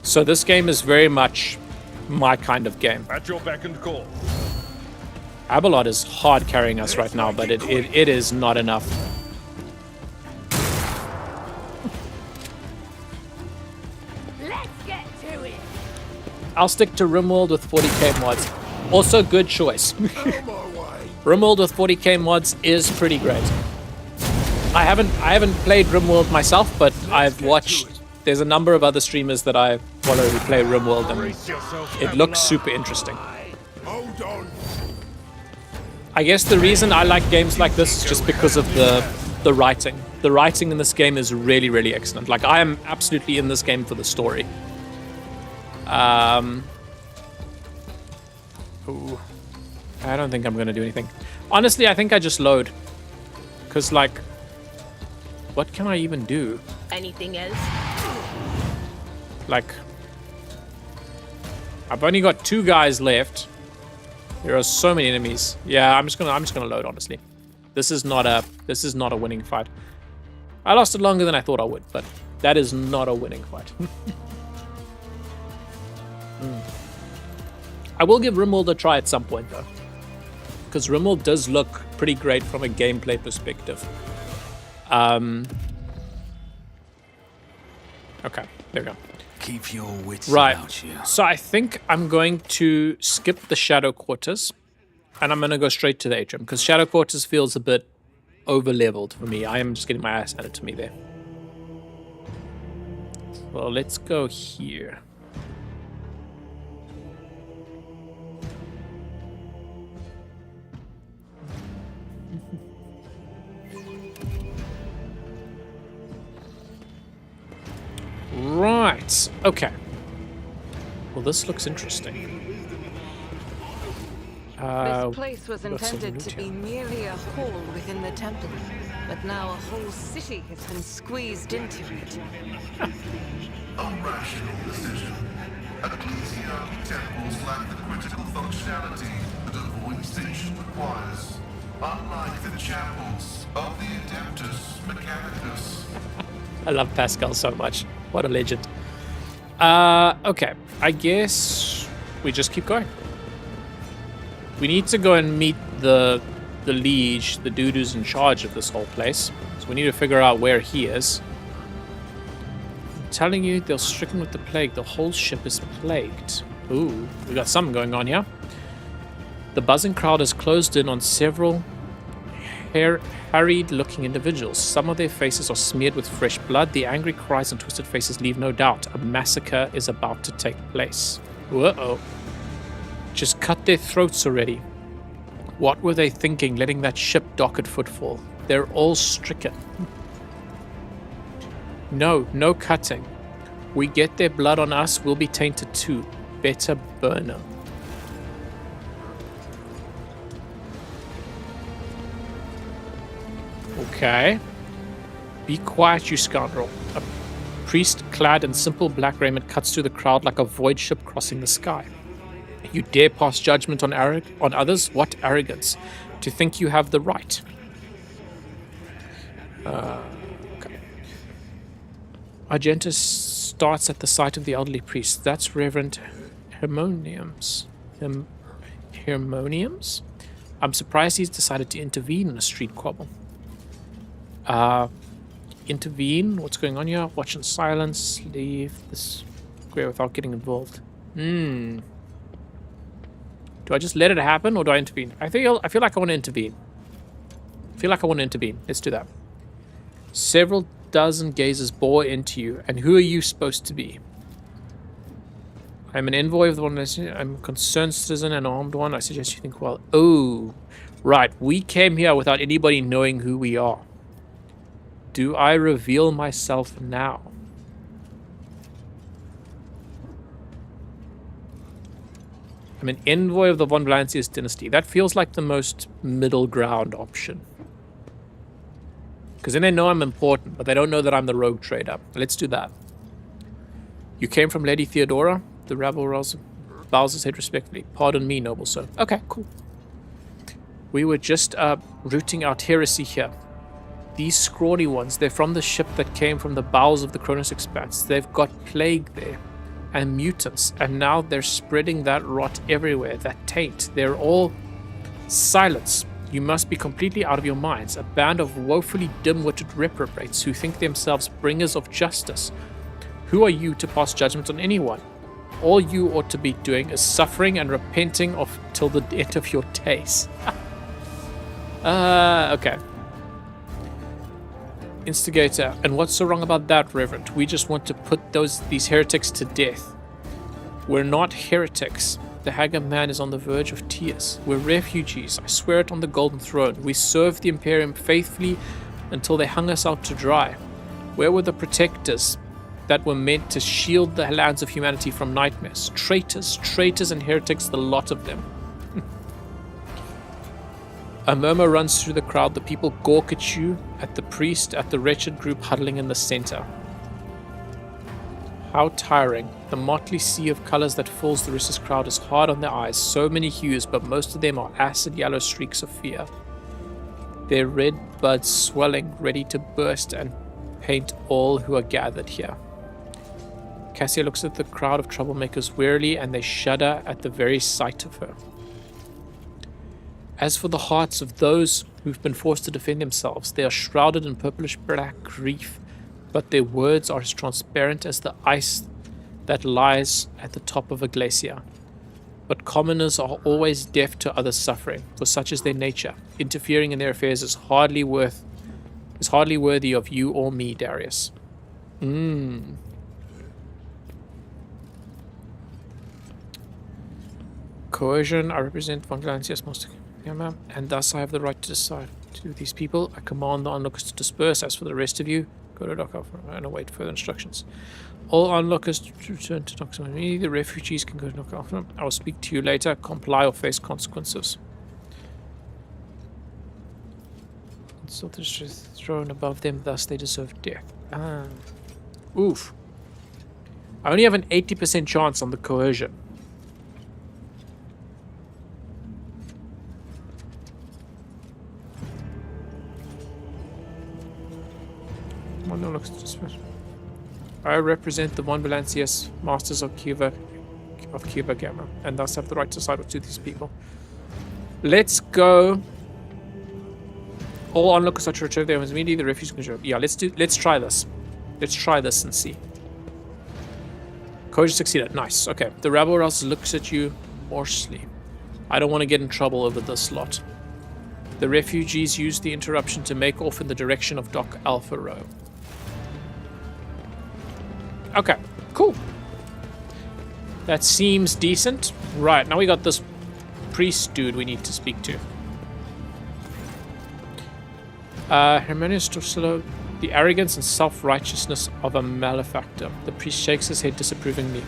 So this game is very much my kind of game. At your beck and call. Abelard is hard carrying us right now, but it is not enough. Let's get to it. I'll stick to RimWorld with 40k mods. Also, good choice. RimWorld with 40k mods is pretty great. I haven't played RimWorld myself, but I've watched. There's a number of other streamers that I follow who play RimWorld, and it looks super interesting. Hold on. I guess the reason I like games like this is just because of the writing. The writing in this game is really, really excellent. Like, I am absolutely in this game for the story. Ooh. I don't think I'm going to do anything. Honestly, I think I just load. Because, like, what can I even do? Anything else? Like, I've only got 2 guys left. There are so many enemies. Yeah, I'm just gonna load, honestly. This is not a winning fight. I lasted longer than I thought I would, but that is not a winning fight. I will give RimWorld a try at some point, though, because RimWorld does look pretty great from a gameplay perspective. Okay, there we go. Keep your wits Right, about you. so I think I'm going to skip the Shadow Quarters, and I'm going to go straight to the atrium, because Shadow Quarters feels a bit over-leveled for me. I am just getting my ass handed to me there. Well, let's go here. Right, okay. Well, this looks interesting. This place was got some intended loot to be here. merely a hall within the temple, but now a whole city has been squeezed into it. A rational decision. Ecclesiarchy temples lack the critical functionality that a void station requires. Unlike the chapels of the Adeptus Mechanicus. I love Pascal so much. What a legend. Okay, I guess we just keep going. We need to go and meet the liege, the dude who's in charge of this whole place. So we need to figure out where he is. I'm telling you, they're stricken with the plague. The whole ship is plagued. Ooh, we got something going on here. The buzzing crowd has closed in on several harried-looking individuals. Some of their faces are smeared with fresh blood. The angry cries and twisted faces leave no doubt. A massacre is about to take place. Uh-oh. Just cut their throats already. What were they thinking, letting that ship dock at Footfall? They're all stricken. No cutting. We get their blood on us, we'll be tainted too. Better burn them. Okay. Be quiet, you scoundrel. A priest clad in simple black raiment cuts through the crowd like a void ship crossing the sky. You dare pass judgment on others? What arrogance. To think you have the right. Okay. Argentus starts at the sight of the elderly priest. That's Reverend Harmoniums. Harmoniums? I'm surprised he's decided to intervene in a street quarrel. intervene? What's going on here? Watch in silence. Leave this square without getting involved. Do I just let it happen or do I intervene? I feel like I want to intervene. Let's do that. Several dozen gazers bore into you, and who are you supposed to be? I'm an envoy of the one. I'm a concerned citizen, an armed one. I suggest you think well. Oh, right. We came here without anybody knowing who we are. Do I reveal myself now? I'm an envoy of the von Valancius dynasty. That feels like the most middle ground option. Because then they know I'm important, but they don't know that I'm the rogue trader. Let's do that. You came from Lady Theodora? The rabble bows his head respectfully. Pardon me, noble sir. Okay, cool. We were just rooting out heresy here. These scrawny ones, they're from the ship that came from the bowels of the Cronus Expanse. They've got plague there. And mutants, and now they're spreading that rot everywhere, that taint. They're all silence. You must be completely out of your minds. A band of woefully dim-witted reprobates who think themselves bringers of justice. Who are you to pass judgment on anyone? All you ought to be doing is suffering and repenting of till the end of your days. Okay. Instigator. And what's so wrong about that, Reverend? We just want to put these heretics to death. We're not heretics. The Haggard man is on the verge of tears. We're refugees. I swear it on the Golden Throne. We served the Imperium faithfully until they hung us out to dry. Where were the protectors that were meant to shield the lands of humanity from nightmares? Traitors and heretics, the lot of them. A murmur runs through the crowd. The people gawk at you, at the priest, at the wretched group huddling in the center. How tiring. The motley sea of colors that fills the restless crowd is hard on their eyes. So many hues, but most of them are acid yellow streaks of fear. Their red buds swelling, ready to burst and paint all who are gathered here. Cassia looks at the crowd of troublemakers wearily, and they shudder at the very sight of her. As for the hearts of those who've been forced to defend themselves, they are shrouded in purplish-black grief, but their words are as transparent as the ice that lies at the top of a glacier. But commoners are always deaf to others' suffering, for such is their nature. Interfering in their affairs is hardly worthy of you or me, Darius. Coercion. I represent von Valancius Master, and thus I have the right to decide. To these people, I command the onlookers to disperse. As for the rest of you, go to Dock and await further instructions. All onlookers to return to Dock. The refugees can go to Dock. I will speak to you later. Comply or face consequences. So the truth thrown above them, thus they deserve death. Oof. I only have an 80% chance on the coercion. I represent the von Valancius Masters of Cuba Gamma, and thus have the right to side with these people. Let's go. All onlookers are to retrieve their weapons immediately. The refugees can show. Yeah, let's try this. Let's try this and see. Coercion succeeded. Nice. Okay. The rabble rouse looks at you morsely. I don't want to get in trouble over this lot. The refugees use the interruption to make off in the direction of Dock Alpha Row. Okay, cool. That seems decent. Right, now we got this priest dude we need to speak to. Hermanius Drusilla, the arrogance and self-righteousness of a malefactor. The priest shakes his head disapprovingly.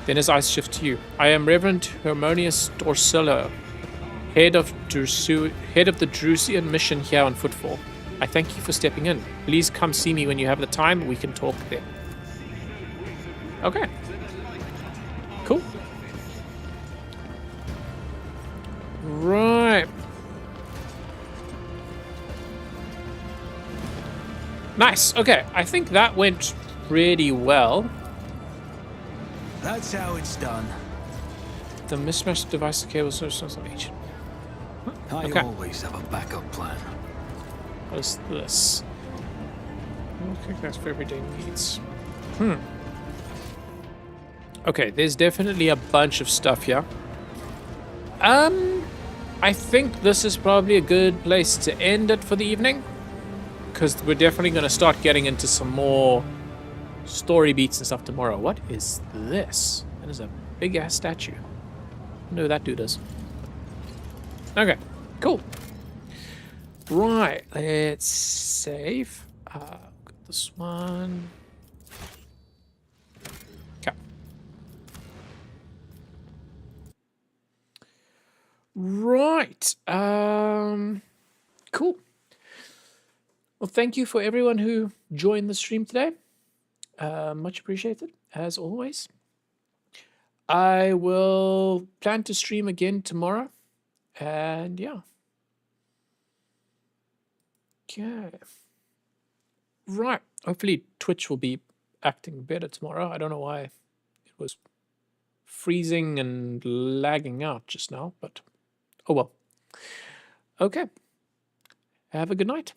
Then his eyes shift to you. I am Reverend Hermanius Drusilla, head of the Drusian mission here on Footfall. I thank you for stepping in. Please come see me when you have the time. We can talk there. Okay. Cool. Right. Nice. Okay. I think that went pretty well. That's how it's done. The mismatched device cables are some ancient. I always have a backup plan. What is this? don't think that's for everyday needs. Okay, there's definitely a bunch of stuff here. I think this is probably a good place to end it for the evening, because we're definitely going to start getting into some more story beats and stuff tomorrow. What is this? That is a big ass statue. I wonder who that dude is. Okay, cool. Right, let's save. Got this one. Okay. Right. Cool. Well, thank you for everyone who joined the stream today. Much appreciated, as always. I will plan to stream again tomorrow. And yeah. Okay. Right. Hopefully Twitch will be acting better tomorrow. I don't know why it was freezing and lagging out just now, but oh well. Okay. Have a good night.